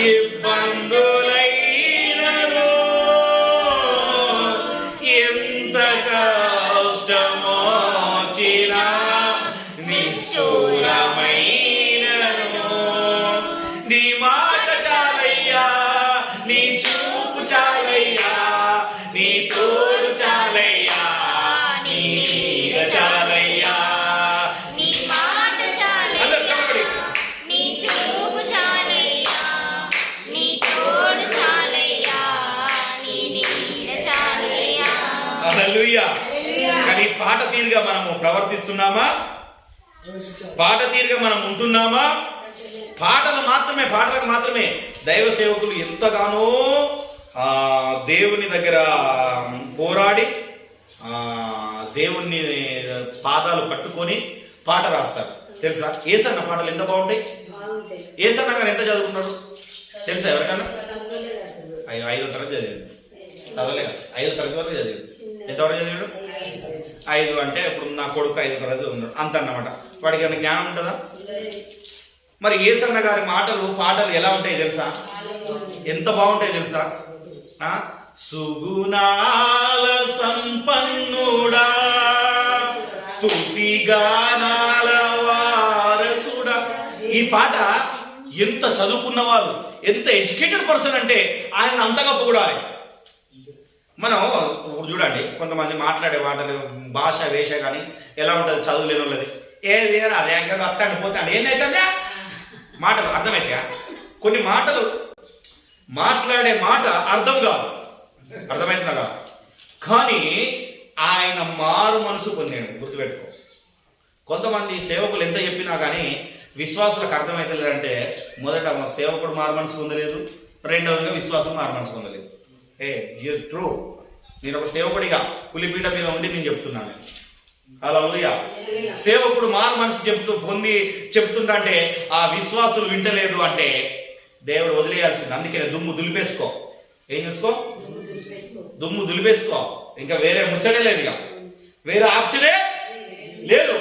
ఇబ్బందులైనను ఎంత కష్టమొచ్చినా నిష్ఠూరమైనను నీ మాట చాలయ్యా, నీ చూపు చాలయ్యా, నీ తోడు చాలయ్యా, నీ నీడ చాలయ్యా, నీ మాట చాలయ్యా, నీ చూపు చాలయ్యా, నీ తోడు చాలయ్యా, నీ నీడ చాలయ్యా. హల్లెలూయా. కానీ పాట తీరుగా మనము ప్రవర్తిస్తున్నామా? పాట తీరుగా మనం ఉంటున్నామా? పాటలకు మాత్రమే దైవ సేవకులు ఎంతగానో దేవుని దగ్గర పోరాడి దేవుని పాదాలు పట్టుకొని పాట రాస్తారు. తెలుసా? ఏసన్న పాటలు ఎంత బాగుంటాయి. ఏసన్న గారు ఎంత చదువుకున్నాడు తెలుసా ఎవరికన్నా? 5వ తరగతి చదివాడు. చదవలేదు, 5వ తరగతి వరకు చదివాడు. ఎంతవరకు చదివాడు? 5 అంటే ఇప్పుడు నా కొడుకు 5వ తరగతి ఉన్నాడు అంత అన్నమాట. వాడికి ఏమైనా జ్ఞానం ఉంటుందా? మరి ఏసన్న గారి పాటలు ఎలా ఉంటాయి తెలుసా? ఎంత బాగుంటాయి తెలుసా? సుగుణాల సంపన్నుడా, స్తుతి గానాల వారసుడా. ఈ పాట ఎంత చదువుకున్నవారు, ఎంత ఎడ్యుకేటెడ్ పర్సన్ అంటే ఆయన అంతగా పొగడాలి. మనం ఇప్పుడు చూడండి, కొంతమంది మాట్లాడే మాటలు భాష వేష కానీ ఎలా ఉంటుంది చదువులేని వాళ్ళది. ఏది అదే ఎక్కడ వస్తాడు పోతాడు ఏందైతుందా మాటలు అర్థమైతే. కొన్ని మాటలు మాట్లాడే మాట అర్థం కాదు, అర్థమవుతుందా? కానీ ఆయన మారు మనసు పొందాడు. గుర్తుపెట్టుకో. కొంతమంది సేవకులు ఎంత చెప్పినా కానీ విశ్వాసులకు అర్థమవుతలేదంటే, మొదట సేవకుడు మారు మనసు పొందలేదు, రెండవదిగా విశ్వాసం మారు మనసు పొందలేదు. It's true. నేను ఒక సేవకుడిగా పులిపీట మీద ఉండి నేను చెప్తున్నాను. హల్లెలూయా. సేవకుడు మారు మనసు చెప్తుంటా అంటే ఆ విశ్వాసులు వింటలేదు అంటే దేవుడు వదిలేయాల్సింది. అందుకే దుమ్ము దులిపేసుకో. ఏం చేసుకో? దుమ్ము దులిపేసుకో. ఇంకా వేరే ముచ్చటే లేదు, ఇక వేరే ఆప్షనే లేదు.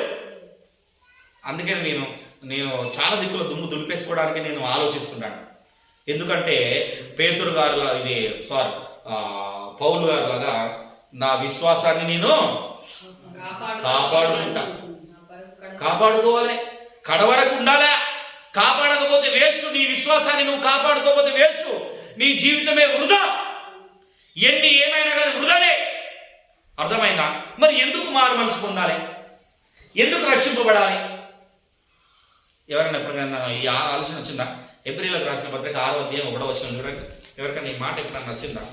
అందుకని నేను చాలా దిక్కుల దుమ్ము దులిపేసుకోవడానికి నేను ఆలోచిస్తున్నాను. ఎందుకంటే పేతురు గారు పౌలు గారు లాగా నా విశ్వాసాన్ని నేను కాపాడుకోవాలి. కడవరకు ఉండాలా? కాపాడకపోతే వేస్ట్. నీ విశ్వాసాన్ని నువ్వు కాపాడుకోకపోతే వేస్ట్. నీ జీవితమే వృధా. ఎన్ని ఏమైనా కానీ వృధానే. అర్థమైందా? మరి ఎందుకు మారు మనసు పొందాలి? ఎందుకు రక్షింపబడాలి? ఎవరైనా ఎప్పుడైనా ఈ ఆలోచన వచ్చిందా? ఏప్రిల్కి రాసిన పత్రిక 6వ అధ్యాయం 1వ వచనం చూడండి. ఎవరికైనా ఈ మాట ఎప్పుడన్నా నచ్చిందా?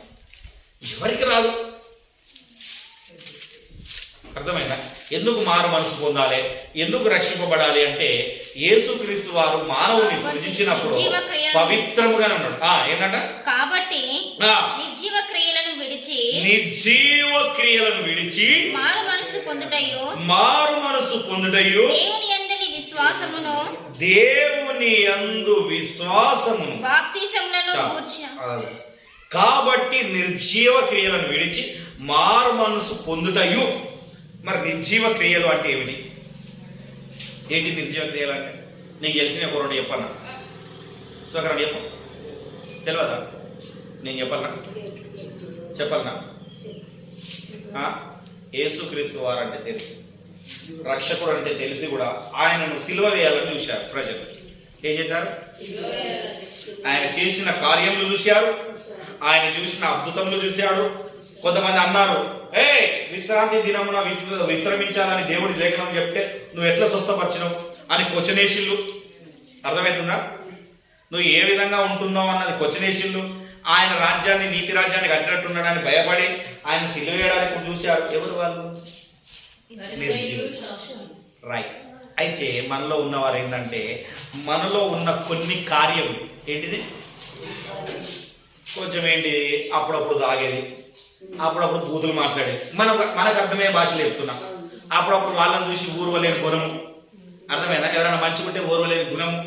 ఎవరికి రాదు. అర్థమైందా? ఎందుకు మారు మనసు పొందాలి, ఎందుకు రక్షింపబడాలి అంటే యేసుక్రీస్తు వారు మానవుని సృజించినప్పుడు పవిత్రముగానే ఉన్నాడు. ఏంటంట? కాబట్టి నిర్జీవ క్రియలను విడిచి మారు మనసు పొందుటయు దేవుని యందు విశ్వాసమును కాబట్టి నిర్జీవ క్రియలను విడిచి మారు మనసు పొందుటయు. మరి నిర్జీవ క్రియలు అంటే ఏమిటి? ఏంటి నిర్జీవ క్రియలు అంటే? నీకు తెలిసిన ఒక 2 చెప్పన్నా. సుఖరాడు చెప్ప తెలియదా? నేను చెప్పాలనా? యేసుక్రీస్తు వారు అంటే తెలుసు, రక్షకుడు అంటే తెలిసి కూడా ఆయనను సిలువ వేయాలని చూశారు ప్రజలు. ఏం చేశారు? ఆయన చేసిన కార్యములు చూశారు, ఆయన చూసిన అద్భుతములు చూశాడు. కొంతమంది అన్నారు, విశ్రాంతి దినమున విశ్రమించాలని దేవుడి లేఖనం చెప్తే నువ్వు ఎట్లా స్వస్థపరిచినావు అని క్వశ్చనేషన్లు. అర్థమవుతుందా? నువ్వు ఏ విధంగా ఉంటున్నావు అన్నది క్వశ్చనేషన్లు. ఆయన రాజ్యాన్ని, నీతి రాజ్యాన్ని కట్టినట్టున్నాడని భయపడి ఆయన సిలువ వేయడానికి చూశారు. ఎవరు వాళ్ళు? రైట్. అయితే మనలో ఉన్నవారు ఏంటంటే, మనలో ఉన్న కొన్ని కార్యములు ఏంటిది? కొంచెం ఏంటి, అప్పుడప్పుడు తాగేది, అప్పుడప్పుడు బూతులు మాట్లాడేది, మనకు అర్థమయ్యే భాషలు చెప్తున్నా. అప్పుడప్పుడు వాళ్ళని చూసి ఊర్వలేని గుణము. అర్థమైందా? ఎవరైనా మంచుకుంటే ఊర్వలేని గుణము,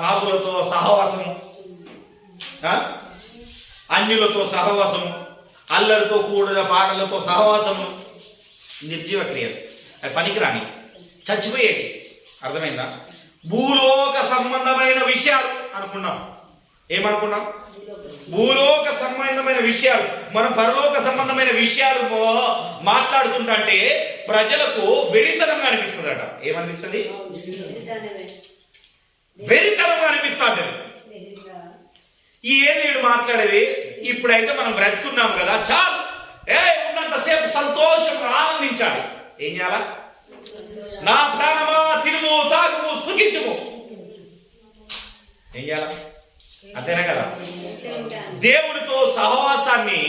పాపులతో సహవాసము, అన్యులతో సహవాసము, అల్లరితో కూడిన పాటలతో సహవాసము. నిర్జీవ క్రియలు. అవి పనికిరాని, చచ్చిపోయేటి. అర్థమైందా? భూలోక సంబంధమైన విషయాలు అనుకున్నాం. ఏమనుకున్నాం? భూలోక సంబంధమైన విషయాలు. మనం పరలోక సంబంధమైన విషయాలు మాట్లాడుతుంటే ప్రజలకు వెరితనంగా అనిపిస్తుందట. ఏమనిపిస్తుంది? వెరితనంగా అనిపిస్తుంది. ఏది మాట్లాడేది? ఇప్పుడైతే మనం బ్రతుకున్నాం కదా, చాలు, ఉన్నంతసేపు సంతోషంగా ఆనందించాలి. ఏం చేయాలా? నా ప్రాణమా తిరుగు తాగుము సుఖించుము. ఏం చేయాలా? అంతేనా కదా? దేవుడితో సహవాసాన్ని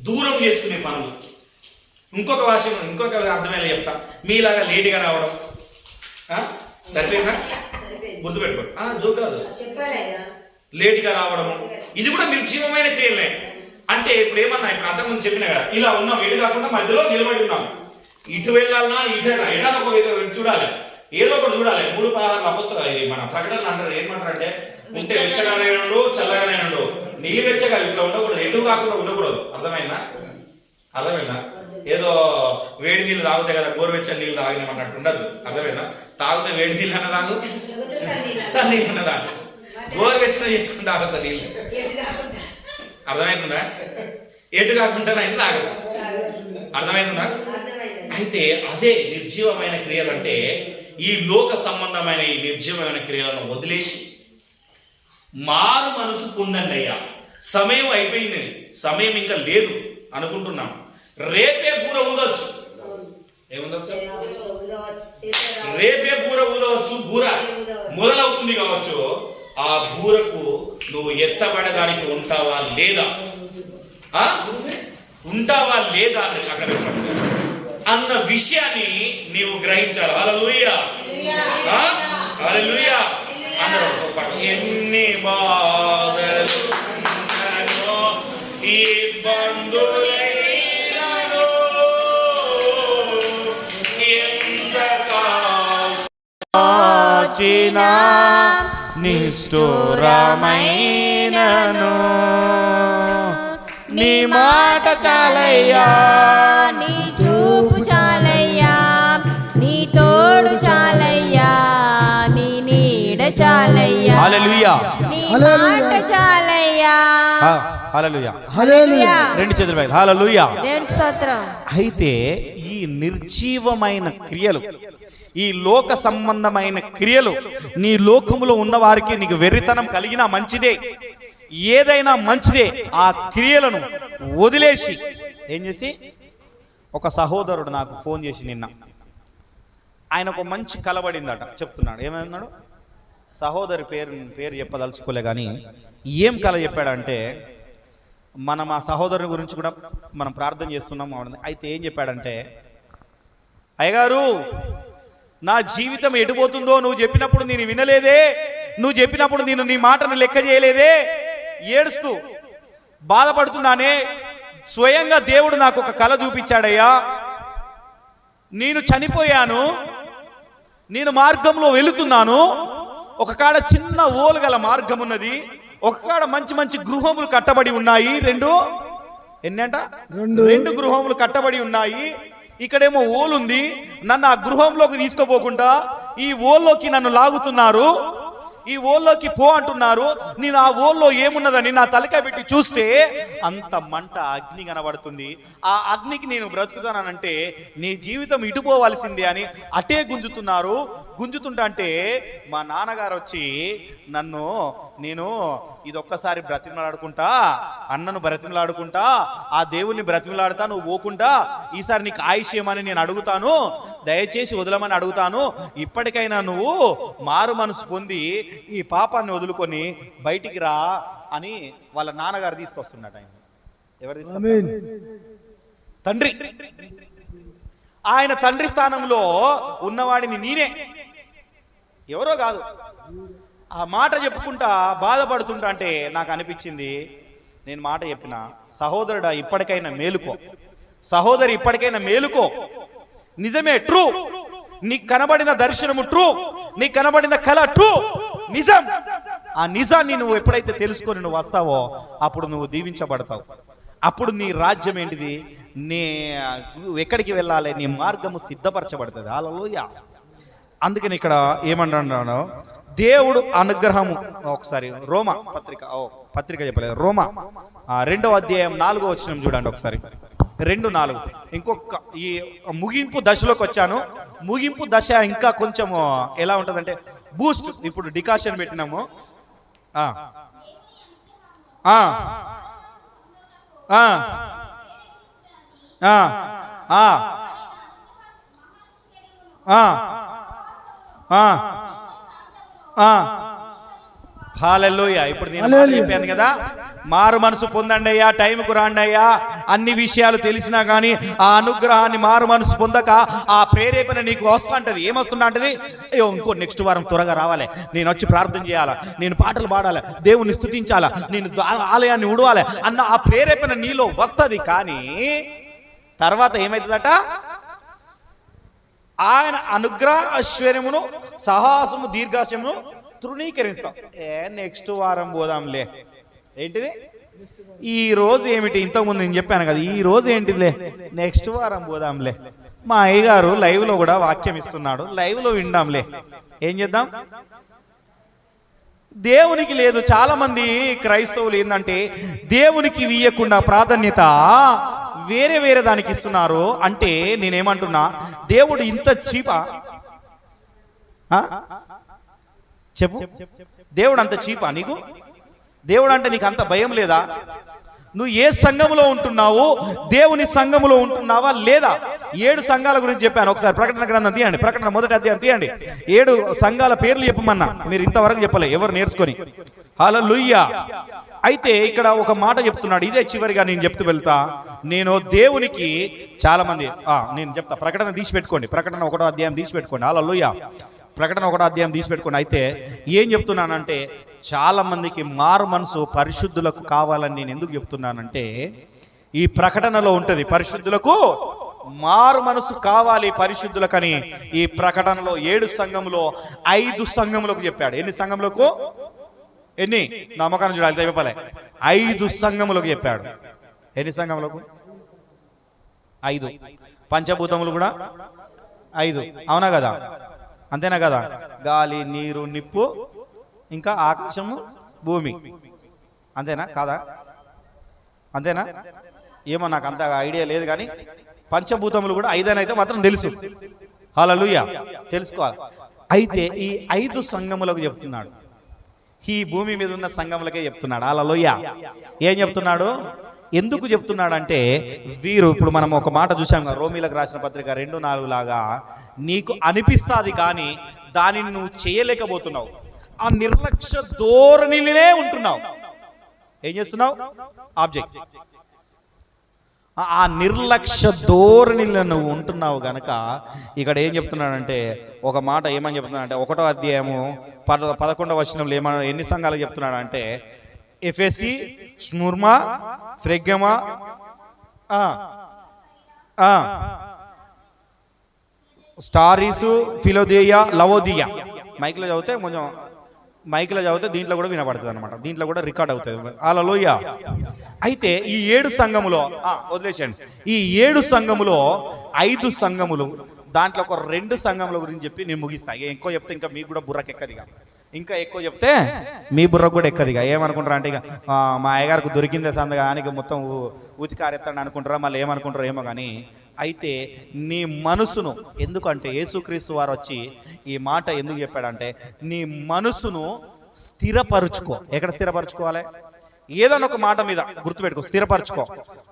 దూరం చేసుకునే పనులు. ఇంకొక అర్థమయ్యేలా చెప్తా. మీలాగా లేటుగా రావడం, సరిపోయిందా? గుర్తుపెట్టుకోండి. జోక్ కాదు. లేటుగా రావడము ఇది కూడా నిర్జీవమైన క్రియలే. అంటే ఇప్పుడు ఏమన్నా, ఇప్పుడు అంతకుముందు చెప్పిన కదా, ఇలా ఉన్నాం, ఎటు కాకుండా మధ్యలో నిలబడి ఉన్నాం. ఇటు వెళ్ళాలన్నా ఎటా ఒక చూడాలి, ఏదో ఒకటి చూడాలి. 3:16 అపొస్తలులు ఇది మన ప్రకటనలు అంటారు. ఏమంటారంటే ఉంటే వెచ్చగానే ఉండు, చల్లగానే ఉండు, నీళ్ళు వెచ్చగా ఇట్లా ఉండకూడదు, ఎటు కాకుండా ఉండకూడదు. అర్థమైందా? ఏదో వేడి నీళ్ళు తాగుతాయి కదా, గోరువెచ్చని నీళ్ళు తాగినామన్నట్టు ఉండదు. అర్థమైందా? తాగితే వేడి నీళ్ళు అన్న తాగు, సన్నీళ్ళు అన్న తాగు, గోరువెచ్చన చేసుకుని తాగద్దు నీళ్ళు. అర్థమవుతుందా? ఎటు కాకుండా అయితే తాగదు. అర్థమవుతుందా? అయితే అదే నిర్జీవమైన క్రియలు అంటే ఈ లోక సంబంధమైన ఈ నిర్జీవమైన క్రియలను వదిలేసి మారు మనసు పొందండి. అయ్యా, సమయం అయిపోయింది, సమయం ఇంకా లేదు అనుకుంటున్నాం. రేపే బూర ఊదవచ్చు. ఏముందొచ్చు? రేపే బూర ఊదవచ్చు. బూర మొదలవుతుంది కావచ్చు. ఆ బూరకు నువ్వు ఎత్తబడడానికి ఉంటావా లేదా, ఉంటావా లేదా అక్కడ అన్న విషయాన్ని నీవు గ్రహించాలి. హల్లెలూయా, హల్లెలూయా. అందరూ ఎన్ని బాధలు ఇబ్బందులైనను ఎంత కాచినా నిష్ఠురమైనను నీ మాట చాలయ్యా, నీ చూపు చాలయ్యా, నీ తోడు చాలయ్యా, నీ నీడ చాలయ్యా, హల్లెలూయా, నీ మాట చాలయ్యా, హల్లెలూయా, హల్లెలూయా. రెండు చేతులు పైకి హల్లెలూయా. దేవునికి స్తోత్రం. అయితే ఈ నిర్జీవమైన క్రియలు, ఈ లోక సంబంధమైన క్రియలు, నీ లోకములో ఉన్న వారికి నీకు వెర్రితనం కలిగినా మంచిదే, ఏదైనా మంచిదే. ఆ క్రియలను వదిలేసి ఏం చేసి, ఒక సహోదరుడు నాకు ఫోన్ చేసి నిన్న, ఆయనకు మంచి కలబడిందట, చెప్తున్నాడు. ఏమన్నాడు? సహోదరి పేరు చెప్పదలుచుకోలే కానీ ఏం కల చెప్పాడంటే, మనం ఆ సహోదరుని గురించి కూడా మనం ప్రార్థన చేస్తున్నాం. అయితే ఏం చెప్పాడంటే, అయ్యగారు నా జీవితం ఎటుపోతుందో నువ్వు చెప్పినప్పుడు నేను వినలేదే, నువ్వు చెప్పినప్పుడు నేను నీ మాటను లెక్క చేయలేదే, ఏడుస్తూ బాధపడుతున్నానే. స్వయంగా దేవుడు నాకు ఒక కల చూపించాడయ్యా, నేను చనిపోయాను, నేను మార్గంలో వెళుతున్నాను, ఒక కాడ చిన్న ఓలు గల మార్గం ఉన్నది, ఒక కాడ మంచి మంచి గృహములు కట్టబడి ఉన్నాయి. రెండు గృహములు కట్టబడి ఉన్నాయి. ఇక్కడేమో ఓలుంది, నన్ను ఆ గృహంలోకి తీసుకోపోకుండా ఈ ఓల్లోకి నన్ను లాగుతున్నారు, ఈ ఓల్లోకి పో అంటున్నారు. నేను ఆ ఓల్లో ఏమున్నదని నా తలకాయ పెట్టి చూస్తే అంత మంట, అగ్ని కనబడుతుంది. ఆ అగ్నికి నేను బ్రతుకుతానంటే నీ జీవితం ఇటుపోవాల్సిందే అని అటే గుంజుతున్నారు. గుంజుతుంటే మా నాన్నగారు వచ్చి నన్ను, నేను ఇదొక్కసారి బ్రతిమలాడుకుంటా, అన్నను బ్రతిమలాడుకుంటా, ఆ దేవుణ్ణి బ్రతిమలాడుతా, నువ్వు పోకుండా ఈసారి నీకు ఆయుష్యమని నేను అడుగుతాను, దయచేసి వదలమని అడుగుతాను, ఇప్పటికైనా నువ్వు మారు మనసు పొంది ఈ పాపాన్ని వదులుకొని బయటికి రా అని వాళ్ళ నాన్నగారు తీసుకొస్తున్నాడు. ఆయన ఎవరు తీసుకొస్తారు? తండ్రి. ఆయన తండ్రి స్థానంలో ఉన్నవాడిని నేనే, ఎవరో కాదు. ఆ మాట చెప్పుకుంటా బాధపడుతుంటా అంటే నాకు అనిపించింది, నేను మాట చెప్పిన, సహోదరుడా ఇప్పటికైనా మేలుకో, సహోదరి ఇప్పటికైనా మేలుకో. నిజమే, ట్రూ. నీకు కనబడిన దర్శనము ట్రూ, నీకు కనబడిన కళ ట్రూ, నిజం. ఆ నిజాన్ని నువ్వు ఎప్పుడైతే తెలుసుకొని నువ్వు వస్తావో అప్పుడు నువ్వు దీవించబడతావు. అప్పుడు నీ రాజ్యం ఏంటిది, నీ ఎక్కడికి వెళ్ళాలి, నీ మార్గము సిద్ధపరచబడుతుంది. హల్లెలూయా. అందుకని ఇక్కడ ఏమంటున్నాడు, దేవుడు అనుగ్రహము. ఒకసారి రోమా పత్రిక చెప్పలేదు, రోమా 2వ అధ్యాయం 4వ వచనం చూడండి ఒకసారి. 2:4. ఇంకొక ఈ ముగింపు దశలోకి వచ్చాను. ముగింపు దశ ఇంకా కొంచెం ఎలా ఉంటుందంటే బూస్ట్. ఇప్పుడు డికాషన్ పెట్టినాము. హల్లెలూయా. ఇప్పుడు నేను మాట చెప్పాను కదా, మారు మనసు పొందండి అయ్యా, టైంకు రాండి అయ్యా. అన్ని విషయాలు తెలిసినా కానీ ఆ అనుగ్రహాన్ని మారు మనసు పొందక ఆ ప్రేరేపణ నీకు వస్తుంటది. ఏమొస్తుందా అంటది, అయ్యో ఇంకో నెక్స్ట్ వారం త్వరగా రావాలి, నేను వచ్చి ప్రార్థన చేయాలా, నేను పాటలు పాడాలి, దేవుని స్తుతించాలా, నేను ఆలయాన్ని ఉడవాలి అన్న ఆ ప్రేరేపణ నీలో వస్తుంది. కానీ తర్వాత ఏమవుతుందట, ఆయన అనుగ్రహ ఐశ్వర్యమును సాహసము దీర్ఘాశమును తృణీకరిస్తాం. నెక్స్ట్ వారం పోదాంలే. ఏంటిది ఈ రోజు ఏమిటి, ఇంతకుముందు నేను చెప్పాను కదా, ఈ రోజు ఏంటిదిలే, నెక్స్ట్ వారం పోదాంలే. మా అయ్యగారు లైవ్ లో కూడా వాక్యం ఇస్తున్నాడు, లైవ్ లో విందాంలే. ఏం చేద్దాం, దేవునికి లేదు. చాలా మంది క్రైస్తవులు ఏంటంటే దేవునికి ఇవ్వకుండా ప్రాధాన్యత వేరే వేరే దానికి ఇస్తున్నారు. అంటే నేనేమంటున్నా, దేవుడు ఇంత చీపా? చెప్పు, దేవుడు అంత చీపా నీకు? దేవుడు అంటే నీకు అంత భయం లేదా? నువ్వు ఏ సంఘములో ఉంటున్నావు, దేవుని సంఘములో ఉంటున్నావా లేదా? 7 సంఘాల గురించి చెప్పాను. ఒకసారి ప్రకటన గ్రంథం తీయండి, ప్రకటన 1వ అధ్యాయం తీయండి. 7 సంఘాల పేర్లు చెప్పమన్నా, మీరు ఇంతవరకు చెప్పలే ఎవరు నేర్చుకొని. హల్లెలూయా. అయితే ఇక్కడ ఒక మాట చెప్తున్నాడు, ఇదే చివరిగా నేను చెప్తూ వెళ్తా. నేను దేవునికి చాలా మంది నేను చెప్తా, ప్రకటన తీసి పెట్టుకోండి, ప్రకటన 1వ అధ్యాయం తీసి పెట్టుకోండి. హల్లెలూయా. ప్రకటన 1వ అధ్యాయం తీసి పెట్టుకోండి. అయితే ఏం చెప్తున్నానంటే, చాలా మందికి మారు మనసు పరిశుద్ధులకు కావాలని నేను ఎందుకు చెప్తున్నానంటే, ఈ ప్రకటనలో ఉంటుంది పరిశుద్ధులకు మారు మనసు కావాలి పరిశుద్ధులకని. ఈ ప్రకటనలో 7 సంఘములో 5 సంఘములకు చెప్పాడు. ఎన్ని సంఘములకు? ఎన్ని? నమ్మకాన్ని చూడాలి, చెప్పలే. 5 సంఘములకు చెప్పాడు. ఎన్ని సంఘములకు? 5. పంచభూతములు కూడా 5. అవునా కదా? అంతేనా కదా? గాలి, నీరు, నిప్పు, ఇంకా ఆకాశము, భూమి. అంతేనా కాదా? అంతేనా? ఏమో నాకు అంత ఐడియా లేదు, కానీ పంచభూతములు కూడా 5 అయితే మాత్రం తెలుసు. హల్లెలూయా, తెలుసుకోవాలి. అయితే ఈ 5 సంఘములకు చెప్తున్నాడు, ఈ భూమి మీద ఉన్న సంఘములకే చెప్తున్నాడు. హల్లెలూయా. ఏం చెప్తున్నాడు, ఎందుకు చెప్తున్నాడంటే, వీరు ఇప్పుడు మనం ఒక మాట చూసాం కదా, రోమీలకు రాసిన పత్రిక 2:4 లాగా, నీకు అనిపిస్తుంది కానీ దానిని నువ్వు చేయలేకపోతున్నావు. ఆ నిర్లక్ష్య ధోరణిలోనే ఉంటున్నావు. ఏం చేస్తున్నావు? ఆబ్జెక్ట్. ఆ నిర్లక్ష్య ధోరణిలో నువ్వు ఉంటున్నావు గనక ఇక్కడ ఏం చెప్తున్నాడంటే, ఒక మాట ఏమని చెప్తున్నాడంటే, 1వ అధ్యాయము 11వ వచనంలో ఏమన్నా ఎన్ని సంఘాలకు చెప్తున్నాడంటే, ఎఫెసీ, స్ముర్మా, ఫ్రెగమా, స్టారీసు, ఫిలోదియా, లవోదియా. మైక్లో చదివితే కొంచెం, మైక్లో చదివితే దీంట్లో కూడా వినపడుతుంది అనమాట, దీంట్లో కూడా రికార్డ్ అవుతుంది. హల్లెలూయా. అయితే ఈ 7 సంఘములో వదిలేసండి, ఈ 7 సంఘములో 5 సంఘములు, దాంట్లో ఒక 2 సంఘముల గురించి చెప్పి నేను ముగిస్తా. ఎక్కువ చెప్తే ఇంకా మీకు కూడా బుర్రకెక్కదిగా, ఇంకా ఎక్కువ చెప్తే మీ బుర్రకు కూడా ఎక్కదిగా. ఏమనుకుంటారా అంటే, ఇక మా అయ్యగారికి దొరికిందే సందగా అని మొత్తం ఉతికారెత్తాడు అనుకుంటారా, మళ్ళీ ఏమనుకుంటారో ఏమో. కానీ అయితే నీ మనసును, ఎందుకంటే యేసుక్రీస్తు వారు వచ్చి ఈ మాట ఎందుకు చెప్పాడంటే, నీ మనసును స్థిరపరుచుకో. ఎక్కడ స్థిరపరచుకోవాలి? ఏదైనా ఒక మాట మీద గుర్తుపెట్టుకో, స్థిరపరచుకో.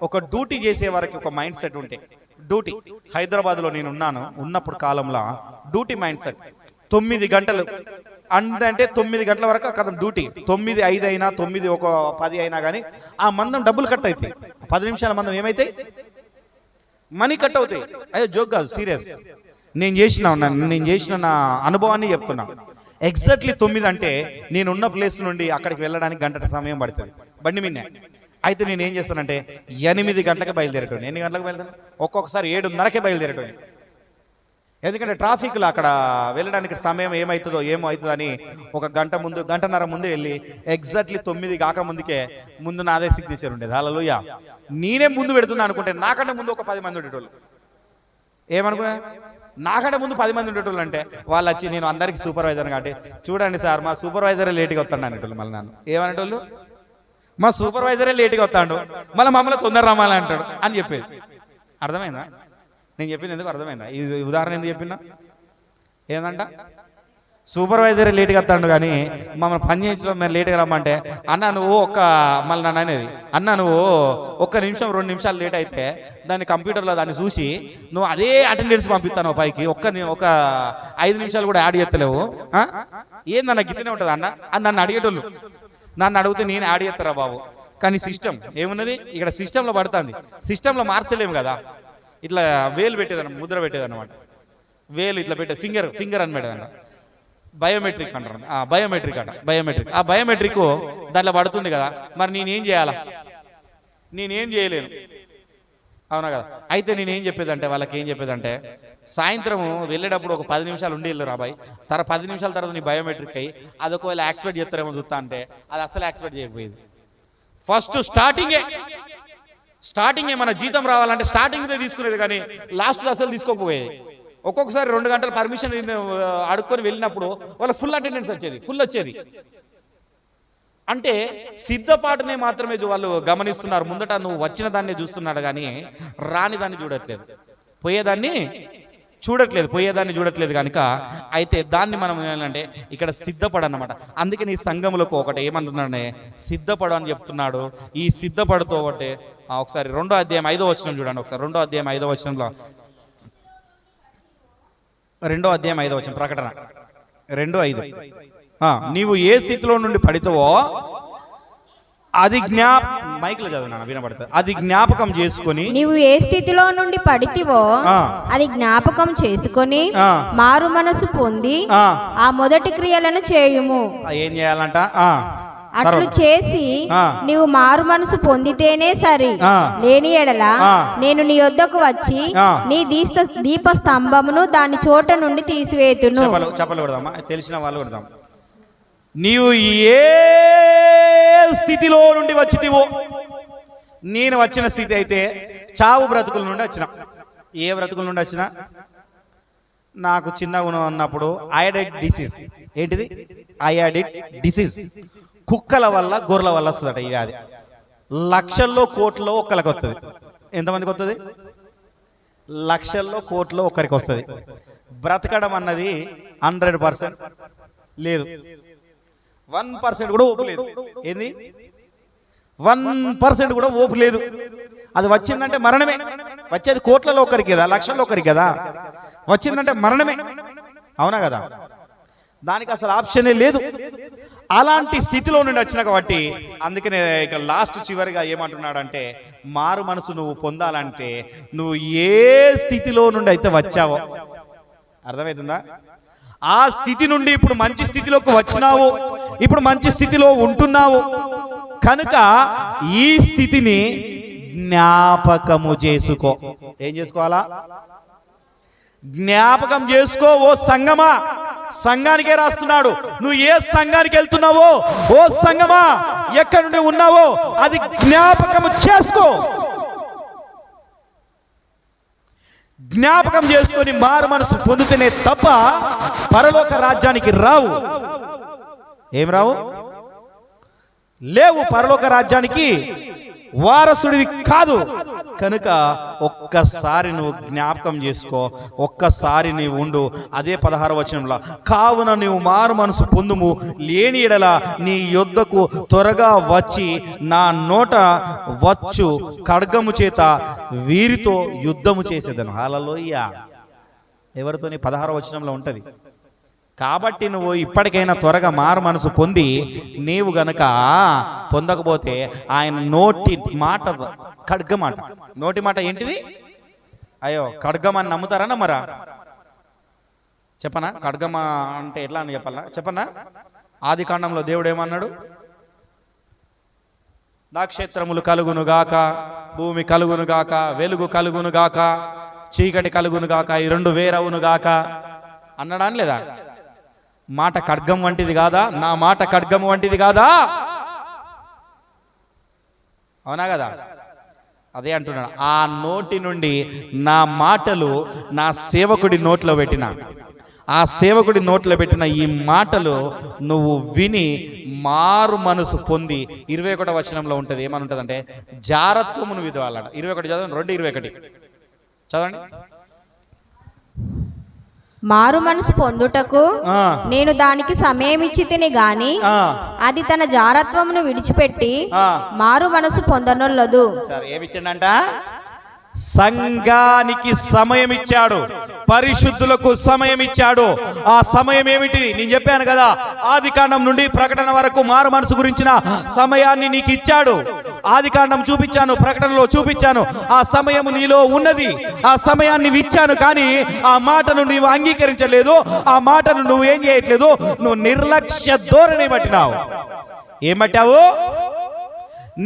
ఒక డ్యూటీ చేసే వారికి ఒక మైండ్ సెట్ ఉంటే, డ్యూటీ హైదరాబాద్లో నేను ఉన్నప్పుడు కాలంలో డ్యూటీ మైండ్ సెట్ 9 గంటలు అంటే 9 గంటల వరకు కథం డ్యూటీ. 9, 5 అయినా 9, 10 అయినా కానీ ఆ మందం డబ్బులు కట్ అవుతాయి. 10 నిమిషాల మందం ఏమైతాయి? మనీ కట్ అవుతాయి. అయ్యో జోక్ కాదు, సీరియస్. నేను చేసిన నా అనుభవాన్ని చెప్తున్నా. ఎగ్జాక్ట్లీ 9 అంటే నేనున్న ప్లేస్ నుండి అక్కడికి వెళ్ళడానికి గంట సమయం పడుతుంది బండి మీద. అయితే నేను ఏం చేస్తానంటే 8 గంటలకే బయలుదేరేటోని. ఎన్ని గంటలకు బయలుదేరాను? ఒక్కొక్కసారి 7:30కే బయలుదేరేటోని. ఎందుకంటే ట్రాఫిక్లో అక్కడ వెళ్ళడానికి సమయం ఏమవుతుందో ఏమో అవుతుందని ఒక గంటన్నర ముందు వెళ్ళి ఎగ్జాక్ట్లీ 9 కాకముందుకే ముందు నాదే సిగ్నేచర్ ఉండేది. హల్లెలూయా. నేనే ముందు పెడుతున్నా అనుకుంటే నాకంటే ముందు ఒక 10 మంది ఉండేటోళ్ళు. ఏమనుకున్నా? నాకంటే ముందు 10 మంది ఉండేటోళ్ళు. అంటే వాళ్ళు వచ్చి, నేను అందరికీ సూపర్వైజర్ కాబట్టి, చూడండి సార్ మా సూపర్వైజరే లేట్గా వస్తాడు అనేటోళ్ళు. మళ్ళీ నన్ను ఏమనేటోళ్ళు, మా సూపర్వైజరే లేట్గా వస్తాడు, మళ్ళీ మమ్మల్ని తొందర రమ్మాలి అంటాడు అని చెప్పేది. అర్థమైందా నేను చెప్పింది? ఎందుకు అర్థమైందా? ఈ ఉదాహరణ ఎందుకు చెప్పినా? ఏందంట, సూపర్వైజర్ లేట్గా వస్తాడు కానీ మమ్మల్ని పని చేయించడం మేము లేట్గా రమ్మంటే అన్న నువ్వు మళ్ళీ నన్ను అనేది అన్న నువ్వు 1 నిమిషం 2 నిమిషాలు లేట్ అయితే దాన్ని కంప్యూటర్లో దాన్ని చూసి నువ్వు అదే అటెండెన్స్ పంపిస్తాను పైకి ఒక 5 నిమిషాలు కూడా యాడ్ చేస్తలేవు ఏందన్న గిట్లనే ఉంటుంది అన్న అని నన్ను అడిగేటోళ్ళు. నన్ను అడిగితే నేను యాడ్ చేస్తారా బాబు. కానీ సిస్టమ్ ఏమున్నది ఇక్కడ సిస్టంలో పడుతుంది. సిస్టంలో మార్చలేము కదా. ఇట్లా వేలు పెట్టేదన్న ముద్ర పెట్టేదన్నమాట. వేలు ఇట్లా పెట్టేది ఫింగర్ అని పెట్టేదన్న. బయోమెట్రిక్ అంటారు. బయోమెట్రిక్ ఆ బయోమెట్రిక్ దాంట్లో పడుతుంది కదా. మరి నేనేం చేయాలా? నేనేం చేయలేను. అవునా కదా. అయితే నేనేం చెప్పేదంటే వాళ్ళకి ఏం చెప్పేదంటే సాయంత్రం వెళ్ళేటప్పుడు ఒక 10 నిమిషాలు ఉండి వెళ్ళు రాబాయ్. 10 నిమిషాల తర్వాత నీ బయోమెట్రిక్ అయ్యి అది ఒకవేళ యాక్సెప్ట్ చేస్తారేమో చూస్తా అంటే అది అసలు యాక్సెప్ట్ చేయకపోయేది. ఫస్ట్ స్టార్టింగే మన జీతం రావాలంటే స్టార్టింగ్దే తీసుకునేది కానీ లాస్ట్లో అసలు తీసుకోకపోయేది. ఒక్కొక్కసారి 2 గంటలు పర్మిషన్ అడుక్కొని వెళ్ళినప్పుడు వాళ్ళ ఫుల్ అటెండెన్స్ వచ్చేది. అంటే సిద్ధపాటునే మాత్రమే వాళ్ళు గమనిస్తున్నారు. ముందట నువ్వు వచ్చిన దాన్ని చూస్తున్నాడు కానీ రాని దాన్ని చూడట్లేదు, పోయేదాన్ని చూడట్లేదు కనుక అయితే దాన్ని మనం ఏంటంటే ఇక్కడ సిద్ధపడన్నమాట. అందుకే నీ సంఘములకు ఒకటి ఏమంటున్నాడే సిద్ధపడు అని చెప్తున్నాడు. ఈ సిద్ధపడుతూ ఒకటి ఒకసారి 2వ అధ్యాయం 5వ వచనం చూడండి. ఒకసారి 2వ అధ్యాయం 5వ వచనంలో 2వ అధ్యాయం 5వ వచనం ప్రకటన 2:5 నీవు ఏ స్థితిలో నుండి పడితవో అది మైకులో చదువు వినబడుతుంది. అది జ్ఞాపకం చేసుకొని నీవు ఏ స్థితిలో నుండి పడితివో అది జ్ఞాపకం చేసుకొని మారు మనసు పొంది ఆ మొదటి క్రియలను చేయుము. ఏం చేయాలంట? అట్లు చేసి నీవు మారు మనసు పొందితేనే సరి, లేని ఎడల నేను నీ యొద్దకు వచ్చి నీ దీప స్తంభమును దాని చోట నుండి తీసివేతును. చెప్పలు కొడదామా? తెలిసిన వాళ్ళు కొడదాం. నీవు ఏ స్థితిలో నుండి వచ్చితివో, నేను వచ్చిన స్థితి అయితే చావు బ్రతుకుల నుండి వచ్చిన. ఏ బ్రతుకుల నుండి వచ్చిన? నాకు చిన్నగా ఉన్నప్పుడు అయాడిక్ డిసీజ్. ఏంటిది? అయాడిక్ డిసీజ్. కుక్కల వల్ల గొర్రెల వల్ల వస్తుందట ఈ వ్యాధి. లక్షల్లో కోట్లలో ఒక్కరికి వస్తుంది. ఎంతమందికి వస్తుంది? లక్షల్లో కోట్లలో ఒక్కరికి వస్తుంది. బ్రతకడం అన్నది 100% లేదు. 1% కూడా ఓపు లేదు. ఏంది? 1% కూడా ఓపు లేదు. అది వచ్చిందంటే మరణమే. వచ్చేది కోట్లలో ఒక్కరికి కదా, లక్షల్లో ఒక్కరికి కదా. వచ్చిందంటే మరణమే. అవునా కదా? దానికి అసలు ఆప్షనే లేదు. అలాంటి స్థితిలో నుండి వచ్చిన కాబట్టి అందుకనే ఇక లాస్ట్ చివరిగా ఏమంటున్నాడంటే మారు మనసు నువ్వు పొందాలంటే నువ్వు ఏ స్థితిలో నుండి అయితే వచ్చావో, అర్థమవుతుందా? ఆ స్థితి నుండి ఇప్పుడు మంచి స్థితిలోకి వచ్చినావు, ఇప్పుడు మంచి స్థితిలో ఉంటున్నావు కనుక ఈ స్థితిని జ్ఞాపకము చేసుకో. ఏం చేసుకోవాలా? జ్ఞాపకం చేసుకో. ఓ సంఘమా, సంఘానికే రాస్తున్నాడు. నువ్వు ఏ సంఘానికి వెళ్తున్నావో, ఓ సంఘమా ఎక్కడి నుండి ఉన్నావో అది జ్ఞాపకం చేసుకో. జ్ఞాపకం చేసుకొని మారు మనసు పొందుతూనే తప్ప పరలోక రాజ్యానికి రావు. ఏం రావు? లేవు. పరలోక రాజ్యానికి వారసుడివి కాదు. కనుక ఒక్కసారి నువ్వు జ్ఞాపకం చేసుకో, ఒక్కసారి నీవు ఉండు. అదే 16వ వచనంలో కావున నీవు మారు మనసు పొందుము, లేని ఎడల నీ యొద్దకు త్వరగా వచ్చి నా నోట వచ్చు ఖడ్గము చేత వీరితో యుద్ధము చేసేదను. హల్లెలూయా. ఎవరితోని? 16వ వచనంలో ఉంటది. కాబట్టి నువ్వు ఇప్పటికైనా త్వరగా మారు మనసు పొంది, నీవు గనక పొందకపోతే ఆయన నోటి మాట ఖడ్గమాట. నోటి మాట ఏంటిది? అయ్యో ఖడ్గం అని నమ్ముతారా నమ్మరా? చెప్పనా? ఖడ్గమ అంటే ఎట్లా అని చెప్పనా? ఆది కాండంలో దేవుడు ఏమన్నాడు? నక్షత్రములు కలుగునుగాక, భూమి కలుగునుగాక, వెలుగు కలుగునుగాక, చీకటి కలుగునుగాక, ఈ రెండు వేరవునుగాక అన్నాడా అని లేదా? మాట ఖడ్గం వంటిది కాదా? నా మాట ఖడ్గం వంటిది కాదా? అవునా కదా? అదే అంటున్నాడు. ఆ నోటి నుండి నా మాటలు నా సేవకుడి నోట్లో పెట్టిన, ఆ సేవకుడి నోట్లో పెట్టిన ఈ మాటలు నువ్వు విని మారు మనసు పొంది 21వ వచనంలో ఉంటుంది. ఏమని ఉంటుంది అంటే జారత్వమును విధవాలట. 21 చదవండి. 2:21 చదవండి. మారు మనసు పొందుటకు ఆ. నేను దానికి సమయం ఇచ్చి తిని గాని ఆ. అది తన జారత్వమును విడిచిపెట్టి ఆ. మారు మనసు పొందనొల్లదు. సరే ఏమిచ్చాడంట? సంఘానికి సమయం ఇచ్చాడు, పరిశుద్ధులకు సమయం ఇచ్చాడు. ఆ సమయం ఏమిటి? నేను చెప్పాను కదా, ఆదికాండం నుండి ప్రకటన వరకు మారు మనసు గురించిన సమయాన్ని నీకు ఇచ్చాడు. ఆదికాండం చూపించాను, ప్రకటనలో చూపించాను. ఆ సమయం నీలో ఉన్నది, ఆ సమయాన్ని ఇచ్చాను. కానీ ఆ మాటను నువ్వు అంగీకరించలేదు, ఆ మాటను నువ్వు ఏం చేయట్లేదు, నువ్వు నిర్లక్ష్య ధోరణి పట్టినావు. ఏం పట్టావు?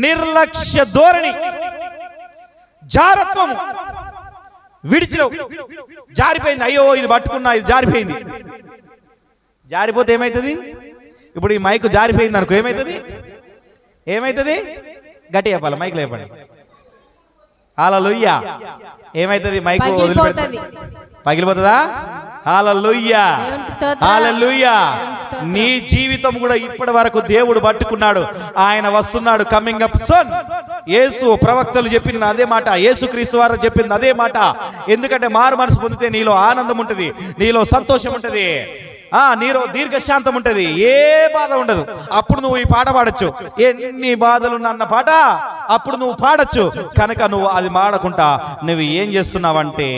నిర్లక్ష్య ధోరణి, జారత్వము విడిచిలో జారిపోయింది. అయ్యో ఇది పట్టుకున్నా, ఇది జారిపోయింది. జారిపోతే ఏమవుతుంది? ఇప్పుడు ఈ మైక్ జారిపోయింది అనుకో, ఏమవుతుంది? ఏమవుతుంది? గట్టి చెప్పాలి, మైక్ లేపండి. హల్లెలూయా. ఏమవుతుంది? మైక్ పగిలిపోతది. పగిలిపోతుందా? హల్లెలూయా, దేవునికి స్తోత్రం. హల్లెలూయా. దేవునికి స్తోత్రం. నీ జీవితం కూడా ఇప్పటి వరకు దేవుడు పట్టుకున్నాడు. ఆయన వస్తున్నాడు, కమింగ్ అప్ సోన్. యేసు ప్రవక్తలు చెప్పింది అదే మాట, యేసు క్రీస్తు వారు చెప్పింది అదే మాట. ఎందుకంటే మారు మనసు పొందితే నీలో ఆనందం ఉంటుంది, నీలో సంతోషం ఉంటుంది, నీలో దీర్ఘశాంతం ఉంటుంది, ఏ బాధ ఉండదు. అప్పుడు నువ్వు ఈ పాట పాడొచ్చు. ఎన్ని బాధలు అన్న పాట అప్పుడు నువ్వు పాడొచ్చు. కనుక నువ్వు అది పాడకుండా నువ్వు ఏం చేస్తున్నావంటే,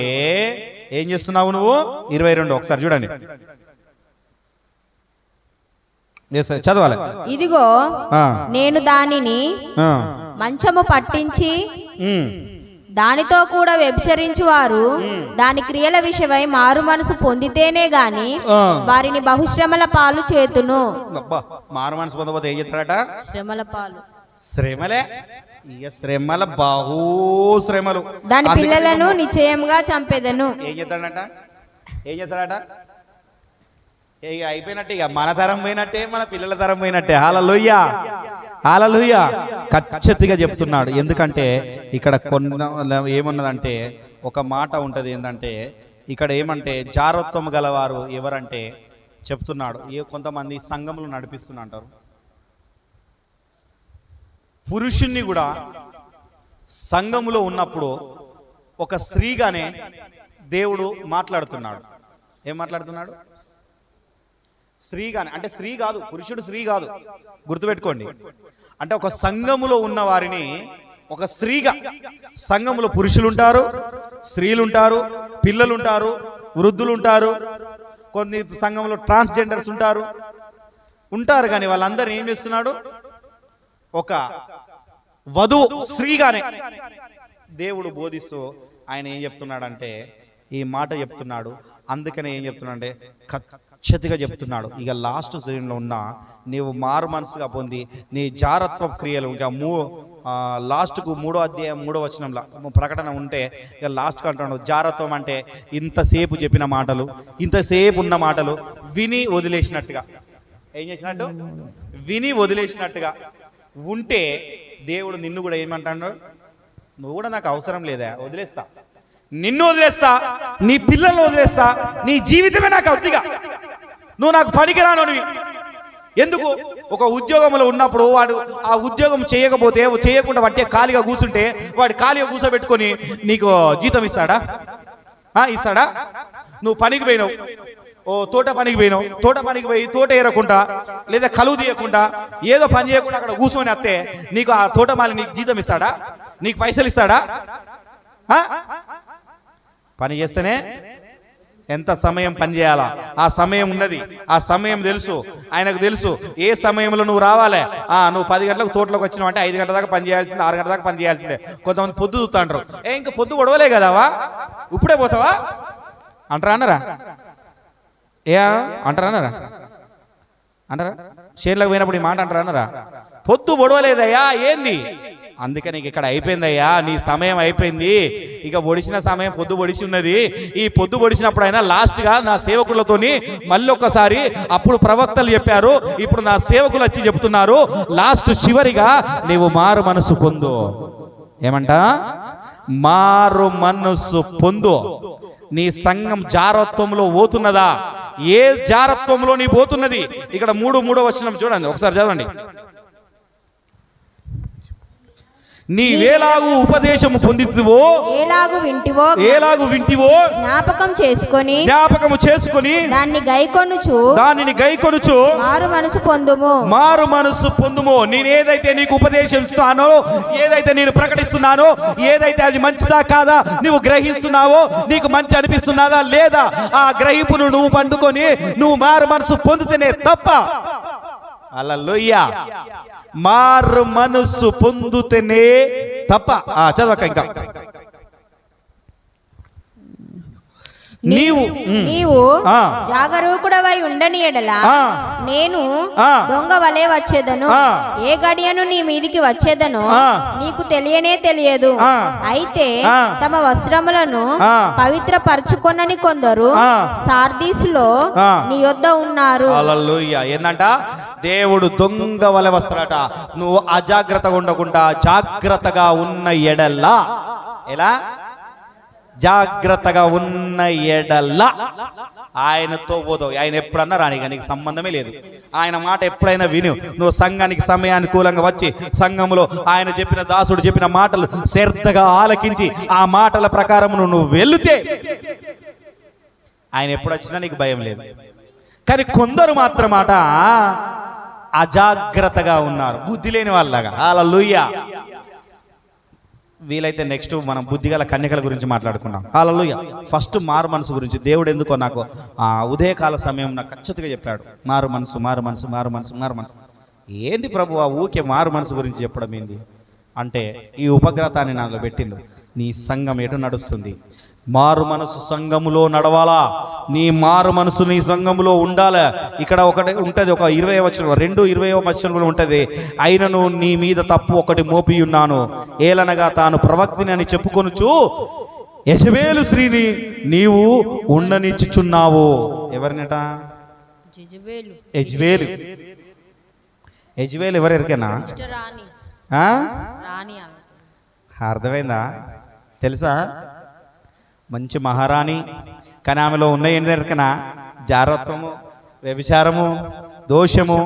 ఏం చేస్తున్నావు నువ్వు? 22 ఒకసారి చూడండి. చదవాలి. ఇదిగో ఆ. నేను దానిని ఆ. మంచము పట్టించి ఉమ్. దానితో కూడా వ్యభిచరించు వారు దాని క్రియల విషయమై మారు మనసు పొందితేనే గాని ఆ. వారిని బహుశ్రమల పాలు చేతును. అబ్బా, మారు మనసు పొందకపోతే ఏం చేస్తాడట? శ్రమల పాలు. శ్రమలే, ఇక శ్రమల బహు శ్రమలు. దాని అందుకే పిల్లలను నిశ్చయముగా చంపేదను. ఏం చేస్తాడట? ఏం చేస్తాడట? ఇక అయిపోయినట్టే, ఇక మన తరం పోయినట్టే, మన పిల్లల తరం పోయినట్టే. హల్లెలూయా, హల్లెలూయా. ఖచ్చితంగా చెప్తున్నాడు. ఎందుకంటే ఇక్కడ ఏమున్నదంటే ఒక మాట ఉంటుంది. ఏంటంటే ఇక్కడ ఏమంటే జారత్వం గలవారు ఎవరంటే చెప్తున్నాడు. కొంతమంది సంఘములు నడిపిస్తున్నారు. పురుషుణ్ణి కూడా సంఘములో ఉన్నప్పుడు ఒక స్త్రీగానే దేవుడు మాట్లాడుతున్నాడు. ఏం మాట్లాడుతున్నాడు? స్త్రీగానే. అంటే స్త్రీ కాదు, పురుషుడు స్త్రీ కాదు, గుర్తుపెట్టుకోండి. అంటే ఒక సంఘములో ఉన్న వారిని ఒక స్త్రీగా, సంఘములో పురుషులు ఉంటారు, స్త్రీలు ఉంటారు, పిల్లలు ఉంటారు, వృద్ధులు ఉంటారు, కొన్ని సంఘంలో ట్రాన్స్జెండర్స్ ఉంటారు. కానీ వాళ్ళందరూ ఏం చేస్తున్నాడు? ఒక వధువు స్త్రీగానే దేవుడు బోధిస్తూ ఆయన ఏం చెప్తున్నాడంటే ఈ మాట చెప్తున్నాడు. అందుకనే ఏం చెప్తున్నాడంటే ఖచ్చితంగా చెప్తున్నాడు. ఇక లాస్ట్ శ్రేణిలో ఉన్న నీవు మారు మనసుగా పొంది నీ జారత్వ క్రియలు, ఇక లాస్ట్కు 3వ అధ్యాయం 3వ వచనంలో ప్రకటన ఉంటే ఇక లాస్ట్కి అంటున్నాడు, జారత్వం అంటే ఇంతసేపు చెప్పిన మాటలు, ఇంతసేపు ఉన్న మాటలు విని వదిలేసినట్టుగా. ఏం చేసినట్టు? విని వదిలేసినట్టుగా ఉంటే దేవుడు నిన్ను కూడా ఏమంటాడు? నువ్వు కూడా నాకు అవసరం లేదా, వదిలేస్తా, నిన్ను వదిలేస్తా, నీ పిల్లల్ని వదిలేస్తా, నీ జీవితమే నాకు అతిగా, నువ్వు నాకు పనికిరాను. ఎందుకు? ఒక ఉద్యోగంలో ఉన్నప్పుడు వాడు ఆ ఉద్యోగం చేయకపోతే, చేయకుండా వాటి ఖాళీగా కూర్చుంటే వాడు ఖాళీగా కూర్చోబెట్టుకొని నీకు జీతం ఇస్తాడా? ఇస్తాడా? నువ్వు పనికి పోయినావు, తోట పనికి పోయినావు, తోట పనికి పోయి తోట ఏరకుండా లేదా కలువు తీయకుండా ఏదో పని చేయకుండా అక్కడ కూర్చొని వస్తే నీకు ఆ తోటమాలి నీకు జీతం ఇస్తాడా? నీకు పైసలు ఇస్తాడా? పని చేస్తేనే ఎంత సమయం పని చేయాలా, ఆ సమయం ఉన్నది, ఆ సమయం తెలుసు, ఆయనకు తెలుసు ఏ సమయంలో నువ్వు రావాలి. నువ్వు 10 గంటలకు తోటలోకి వచ్చినావు అంటే 5 గంటల దాకా పని చేయాల్సిందే, 6 గంటల దాకా పని చేయాల్సిందే. కొంతమంది పొద్దు చూస్తాంటారు, ఇంకా పొద్దు గొడవలే కదావా, ఇప్పుడే పోతావా అంటారా? అంటారా? షేర్లకు పోయినప్పుడు ఈ మాట అంటారా? పొద్దు పొడవలేదయ్యా, ఏంది? అందుకే నీకు ఇక్కడ అయిపోయిందయ్యా, నీ సమయం అయిపోయింది, ఇక పొడిచిన సమయం, పొద్దు పొడిచి ఉన్నది. ఈ పొద్దు పొడిచినప్పుడు అయినా లాస్ట్గా నా సేవకులతోని మళ్ళీ ఒక్కసారి, అప్పుడు ప్రవక్తలు చెప్పారు, ఇప్పుడు నా సేవకులు వచ్చి చెప్తున్నారు, లాస్ట్ చివరిగా నీవు మారు మనసు పొందు. ఏమంట? మారు మనసు పొందు. నీ సంఘం జారత్వంలో పోతున్నదా? ఏ జారత్వంలో నీ పోతున్నది? ఇక్కడ 3వ వచనం చూడండి, ఒకసారి చదవండి. నీవేలాగు ఉపదేశము పొందితివో, ఏలాగు వింటివో జ్ఞాపకము చేసుకొని దానిని గైకొనుచు మారు మనసు పొందుము. నేను ఏదైతే నీకు ఉపదేశిస్తానో, ఏదైతే నేను ప్రకటిస్తున్నానో, ఏదైతే అది మంచిదా కాదా నువ్వు గ్రహిస్తున్నావో, నీకు మంచి అనిపిస్తున్నదా లేదా, ఆ గ్రహింపును నువ్వు పండుకొని నువ్వు మారు మనసు పొందుతేనే తప్ప. హల్లెలూయా. మారు మనసు పొందుతేనే తప్ప. చదవక ఇంకా. నీవు జాగరూకుడవై ఉండని ఎడల నేను దొంగ వలె వచ్చేదను, ఏ గడియను నీ మీదికి వచ్చేదను నీకు తెలియదు. అయితే తమ వస్త్రములను పవిత్రపరచుకొనని కొందరు సార్దీసులో నీ యొద్ద ఉన్నారు. హల్లెలూయా. ఏందంట? దేవుడు దొంగ వలె వస్తాడట. నువ్వు అజాగ్రత్తగా ఉండకుండా జాగ్రత్తగా ఉన్న ఎడల్లా, ఎలా జాగ్రత్తగా ఉన్న ఎడల్లా ఆయనతో పోతావు. ఆయన ఎప్పుడన్నా రాని, నీకు సంబంధమే లేదు. ఆయన మాట ఎప్పుడైనా విను. నువ్వు సంఘానికి సమయానుకూలంగా వచ్చి సంఘములో ఆయన చెప్పిన, దాసుడు చెప్పిన మాటలు శ్రద్ధగా ఆలకించి ఆ మాటల ప్రకారం నువ్వు వెళితే ఆయన ఎప్పుడు వచ్చినా నీకు భయం లేదు. కానీ కొందరు మాత్రమాట అజాగ్రత్తగా ఉన్నారు, బుద్ధి లేని వాళ్ళగా. హల్లెలూయా. వీలైతే నెక్స్ట్ మనం బుద్ధిగల కన్యకల గురించి మాట్లాడుకున్నాం. హల్లెలూయా. ఫస్ట్ మారు మనసు గురించి దేవుడు ఎందుకో నాకు ఉదయకాల సమయం నాకు ఖచ్చితంగా చెప్పాడు. మారు మనసు. ఏంది ప్రభు ఆ ఊకే మారు మనసు గురించి చెప్పడం ఏంది అంటే, ఈ ఉపగ్రహాన్ని నాలో పెట్టిండు. నీ సంఘం ఎటు నడుస్తుంది? మారు మనసు సంఘములో నడవాలా? నీ మారు మనసు నీ సంఘములో ఉండాలి. ఇక్కడ ఒకటి ఉంటుంది, ఒక 20వ వచనం, 2:20వ వచనంలో ఉంటుంది. అయినను నీ మీద తప్పు ఒకటి మోపి ఉన్నాను, ఏలనగా తాను ప్రవక్తిని అని చెప్పుకొనుచు యెజబేలు స్త్రీని నీవు ఉండనిచ్చుచున్నావు. ఎవరినట? యెజబేలు ఎవరు ఎరికేనా? అర్థమైందా? తెలుసా? మంచి మహారాణి, కానీ ఆమెలో ఉన్న ఏంటన్నా జారత్వము, వ్యభిచారము, దోషము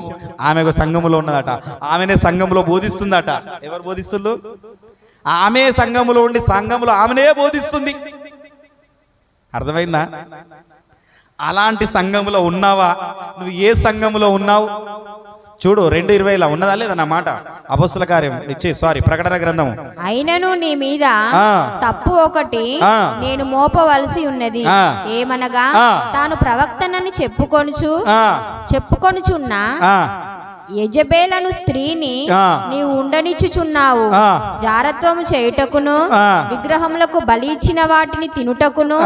ఆమెకు సంఘములో ఉన్నదట. ఆమెనే సంఘములో బోధిస్తుందట. ఎవరు బోధిస్తుండ్రు? ఆమె సంఘములో ఉండి సంఘములో ఆమెనే బోధిస్తుంది. అర్థమైందా? అలాంటి సంఘములో ఉన్నావా? నువ్వు ఏ సంఘములో ఉన్నావు? చూడు 2:20 ఉన్నదా లేదా నా మాట? అపొస్తలుల కార్యం ప్రకటన గ్రంథము. అయినను నీ మీద తప్పు ఒకటి నేను మోపవలసి ఉన్నది, ఏమనగా తాను ప్రవక్తనని చెప్పుకొనుచున్న యెజబేలను స్త్రీని నీవు ఉండనిచ్చుచున్నావు. జారత్వము చేయుటకును విగ్రహములకు బలి ఇచ్చిన వాటిని తినుటకును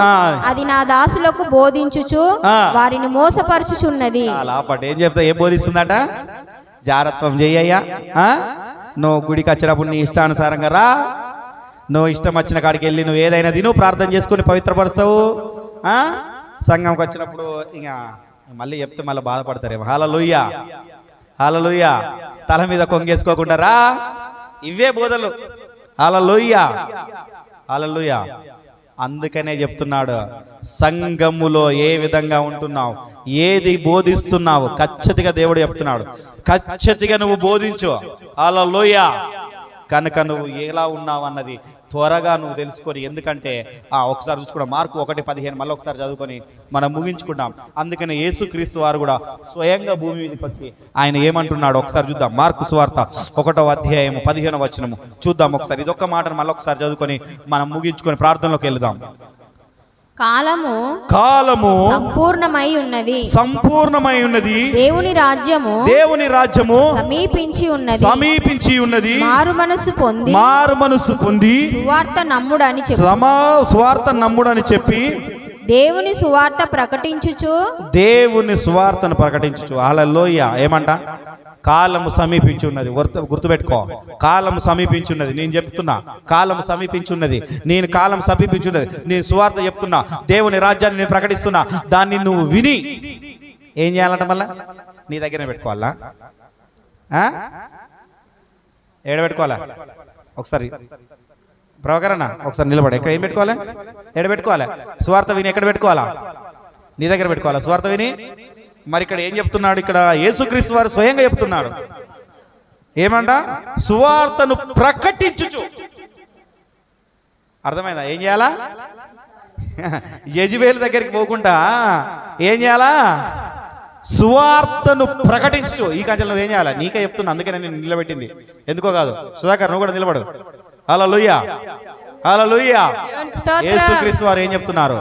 అది నా దాసులకు బోధించుచు వారిని మోసపరచుచున్నది. ఏం చెప్తా? ఏం బోధిస్తుందట? జారత్వం చెయ్యయ్యా, నువ్వు గుడికి వచ్చినప్పుడు నీ ఇష్టానుసారంగా రా, నువ్వు ఇష్టం వచ్చిన కాడికి వెళ్ళి నువ్వు ఏదైనా తిను, ప్రార్థన చేసుకుని పవిత్రపరుస్తావు. సంఘంకి వచ్చినప్పుడు ఇంకా మళ్ళీ చెప్తే మళ్ళీ బాధపడతారేమో. హల్లెలూయా. తల మీద కొంగేసుకోకుండా రా. ఇవే బోధలు. హల్లెలూయా. అందుకనే చెప్తున్నాడు, సంఘములో ఏ విధంగా ఉంటున్నావు, ఏది బోధిస్తున్నావు, ఖచ్చితంగా దేవుడు చెప్తున్నాడు. ఖచ్చితంగా నువ్వు బోధించు. హల్లెలూయా. కనుక నువ్వు ఎలా ఉన్నావు అన్నది త్వరగా నువ్వు తెలుసుకొని, ఎందుకంటే ఒకసారి చూసుకుంటాం మార్కు 1:15 మళ్ళీ ఒకసారి చదువుకొని మనం ముగించుకుంటాం. అందుకని యేసుక్రీస్తు వారు కూడా స్వయంగా భూమి మీదకి వచ్చి ఆయన ఏమంటున్నాడు ఒకసారి చూద్దాం. మార్కు సువార్త 1వ అధ్యాయం 15వ వచనము చూద్దాం ఒకసారి. ఇదొక్క మాటను మళ్ళీ ఒకసారి చదువుకొని మనం ముగించుకొని ప్రార్థనలోకి వెళ్దాం. కాలము సంపూర్ణమై ఉన్నది, దేవుని రాజ్యము సమీపించి ఉన్నది. మారు మనసు పొంది సువార్త నమ్ముడని చెప్పి దేవుని సువార్తను ప్రకటించుచు. హల్లెలూయా. ఏమంట? కాలము సమీపించి ఉన్నది. గుర్తుపెట్టుకో, కాలము సమీపించి ఉన్నది. నేను చెప్తున్నా, కాలము సమీపించి ఉన్నది. నేను కాలం సమీపించి ఉన్నది. నేను సువార్త చెప్తున్నా, దేవుని రాజ్యాన్ని నేను ప్రకటిస్తున్నా. దాన్ని నువ్వు విని ఏం చేయాలంట? మళ్ళా నీ దగ్గర పెట్టుకోవాలా? ఏడ పెట్టుకోవాలా? ఒకసారి ప్రవకరణ ఒకసారి నిలబడి. ఎక్కడ ఏం పెట్టుకోవాలి? ఎక్కడ పెట్టుకోవాలి? సువార్త విని ఎక్కడ పెట్టుకోవాలా? నీ దగ్గర పెట్టుకోవాలా సువార్త విని. మరి ఇక్కడ ఏం చెప్తున్నాడు? ఇక్కడ యేసుక్రీస్తు వారు స్వయంగా చెప్తున్నాడు, ఏమంట? సువార్తను ప్రకటించుచు. అర్థమైందా? ఏం చేయాలా? యెజబెలు దగ్గరికి పోకుండా ఏం చేయాలా? సువార్తను ప్రకటించు. ఈ కంచెలు నువ్వేం చేయాలా? నీకే చెప్తున్నా, అందుకే నేను నిలబెట్టింది. ఎందుకో కాదు. సుధాకర్ నువ్వు కూడా నిలబడు. హల్లెలూయా, హల్లెలూయా. యేసుక్రీస్తు వారు ఏం చెప్తున్నారు?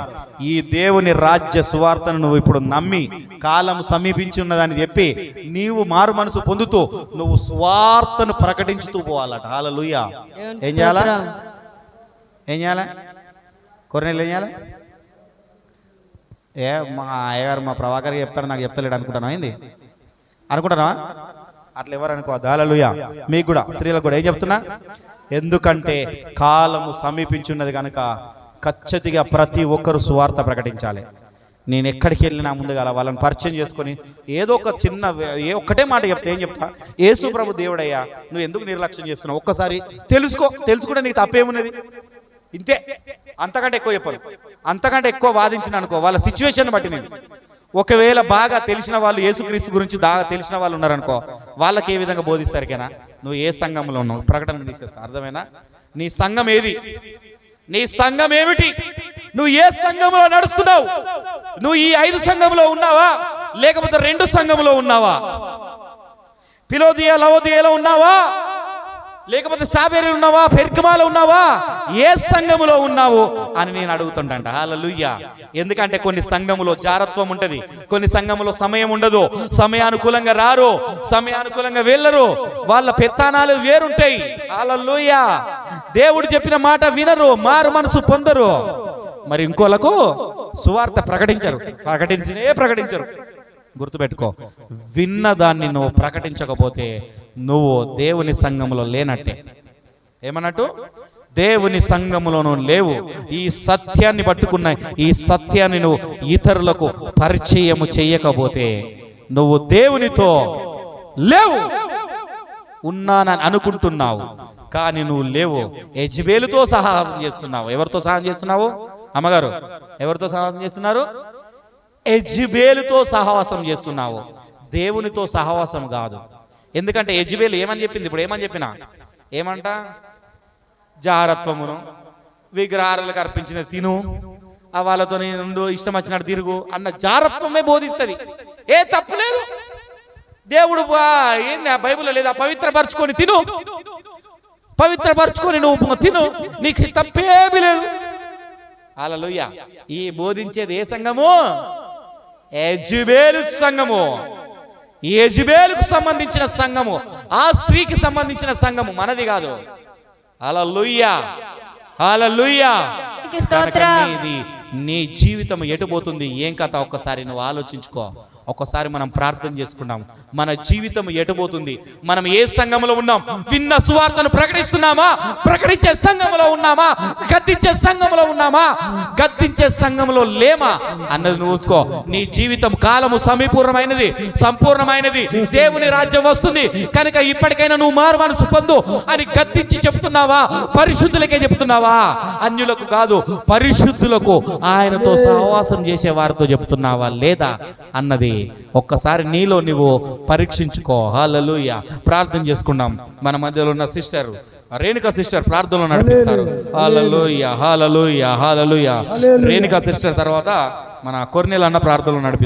ఈ దేవుని రాజ్య సువార్తను నువ్వు ఇప్పుడు నమ్మి కాలం సమీపించి ఉన్నదని చెప్పి నీవు మారు మనసు పొందుతూ నువ్వు సువార్తను ప్రకటించుతూ పోవాలట. హల్లెలూయా. ఏం చేయాలా? ఏం చేయాలా? కొరనేలు ఏం చేయాలి? మా అయ్యగారు మా ప్రభాకర్ చెప్తారు, నాకు చెప్తలేడు అనుకుంటాను. అయింది అనుకుంటున్నావా? అట్లా ఎవరు అనుకోవద్దు. హల్లెలూయా. మీకు కూడా స్త్రీలకు కూడా ఏం చెప్తున్నా? ఎందుకంటే కాలము సమీపించున్నది కనుక ఖచ్చితంగా ప్రతి ఒక్కరు సువార్త ప్రకటించాలి. నేను ఎక్కడికి వెళ్ళినా ముందుగా వాళ్ళని పరిచయం చేసుకొని ఏదో ఒక చిన్న ఒక్కటే మాట చెప్తే ఏం చెప్తా? యేసు ప్రభు దేవుడయ్యా, నువ్వు ఎందుకు నిర్లక్ష్యం చేస్తున్నావు? ఒక్కసారి తెలుసుకుంటే నీకు తప్పేమున్నది? ఇంతే, అంతకంటే ఎక్కువ చెప్పాలి. అంతకంటే ఎక్కువ వాదించిన అనుకో వాళ్ళ సిచ్యువేషన్ బట్టి. నేను ఒకవేళ బాగా తెలిసిన వాళ్ళు, యేసుక్రీస్తు గురించి బాగా తెలిసిన వాళ్ళు ఉన్నారనుకో, వాళ్ళకి ఏ విధంగా బోధిస్తారికైనా నువ్వు ఏ సంఘంలో ఉన్నావు ప్రకటన తీసేస్తా. అర్థమైనా? నీ సంఘం ఏది? నీ సంఘం ఏమిటి? నువ్వు ఏ సంఘంలో నడుస్తున్నావు? నువ్వు ఈ 5 సంఘంలో ఉన్నావా, లేకపోతే 2 సంఘంలో ఉన్నావా? ఫిలోదియా లవోదియాలో ఉన్నావా, లేకపోతే స్ట్రాబెర్రీ ఉన్నావా, పెర్గమాలో ఉన్నావా? ఏ సంఘములో ఉన్నావు అని నేను అడుగుతుంటా. హల్లెలూయా. ఎందుకంటే కొన్ని సంఘములో జారత్వం ఉంటది, కొన్ని సంఘములో సమయం ఉండదు, సమయానుకూలంగా రారు, సమయానుకూలంగా వెళ్ళరు, వాళ్ళ పెత్తానాలు వేరుంటాయి. హల్లెలూయా. దేవుడు చెప్పిన మాట వినరు, మారు మనసు పొందరు. మరి ఇంకోలకు సువార్త ప్రకటించరు. గుర్తుపెట్టుకో, విన్నదాన్ని నువ్వు ప్రకటించకపోతే నువ్వు దేవుని సంఘములో లేనట్టే. ఏమన్నట్టు? దేవుని సంఘములో నువ్వు లేవు. ఈ సత్యాన్ని పట్టుకున్న ఈ సత్యాన్ని నువ్వు ఇతరులకు పరిచయము చేయకపోతే నువ్వు దేవునితో లేవు. ఉన్నానని అనుకుంటున్నావు కానీ నువ్వు లేవు. యెజబెలుతో సహవాసం చేస్తున్నావు. ఎవరితో సహవాసం చేస్తున్నావు అమ్మగారు? ఎవరితో సహవాసం చేస్తున్నారు? యెజబెలుతో సహవాసం చేస్తున్నావు, దేవునితో సహవాసం కాదు. ఎందుకంటే యెజబెలు ఏమని చెప్పింది? ఇప్పుడు ఏమని చెప్పినా ఏమంట? జారత్వమును, విగ్రహాలకు అర్పించిన తిను, వాళ్ళతో నుండు, ఇష్టం వచ్చినట్టు తిరుగు అన్న జారత్వమే బోధిస్తుంది. ఏ తప్పు లేదు. దేవుడు ఏంది బైబిల్లో లేదా? పవిత్రపరచుకొని తిను, పవిత్రపరచుకొని నువ్వు తిను, నీకు తప్పేమీ లేదు. హల్లెలూయా. ఈ బోధించేది ఏ సంఘము? యెజబెలు సంఘము. యెజబెలుకు సంబంధించిన సంఘము, ఆ స్త్రీకి సంబంధించిన సంఘము, మనది కాదు. హల్లెలూయా, హల్లెలూయా. నీ జీవితం ఎటుపోతుంది, ఏం కథ? ఒక్కసారి నువ్వు ఆలోచించుకో. ఒక్కసారి మనం ప్రార్థన చేసుకున్నాం. మన జీవితం ఎటుపోతుంది? మనం ఏ సంఘంలో ఉన్నాం? విన్న సువార్తను ప్రకటిస్తున్నామా? ప్రకటించే సంఘంలో ఉన్నామా? గద్దించే సంఘంలో ఉన్నామా? గద్దించే సంఘంలో లేమా అన్నది నువ్వుకో. నీ జీవితం కాలము సమీపూర్ణమైనది, సంపూర్ణమైనది. దేవుని రాజ్యం వస్తుంది కనుక ఇప్పటికైనా నువ్వు మారు మనసు పొందు అని గద్దించి చెప్తున్నావా? పరిశుద్ధులకే చెప్తున్నావా? అన్యులకు కాదు, పరిశుద్ధులకు, ఆయనతో సహవాసం చేసే వారితో చెప్తున్నావా లేదా అన్నది ఒక్కసారి నీలో నువ్వు పరీక్షించుకో. హల్లెలూయా. ప్రార్థన చేసుకుందాం. మన మధ్యలో ఉన్న సిస్టర్ రేణుకా సిస్టర్ ప్రార్థనలో నడిపిస్తారు. హల్లెలూయా, హల్లెలూయా, హల్లెలూయా. రేణుకా సిస్టర్ తర్వాత మన కొర్నేల్ అన్న ప్రార్థనలో నడిపిస్తారు.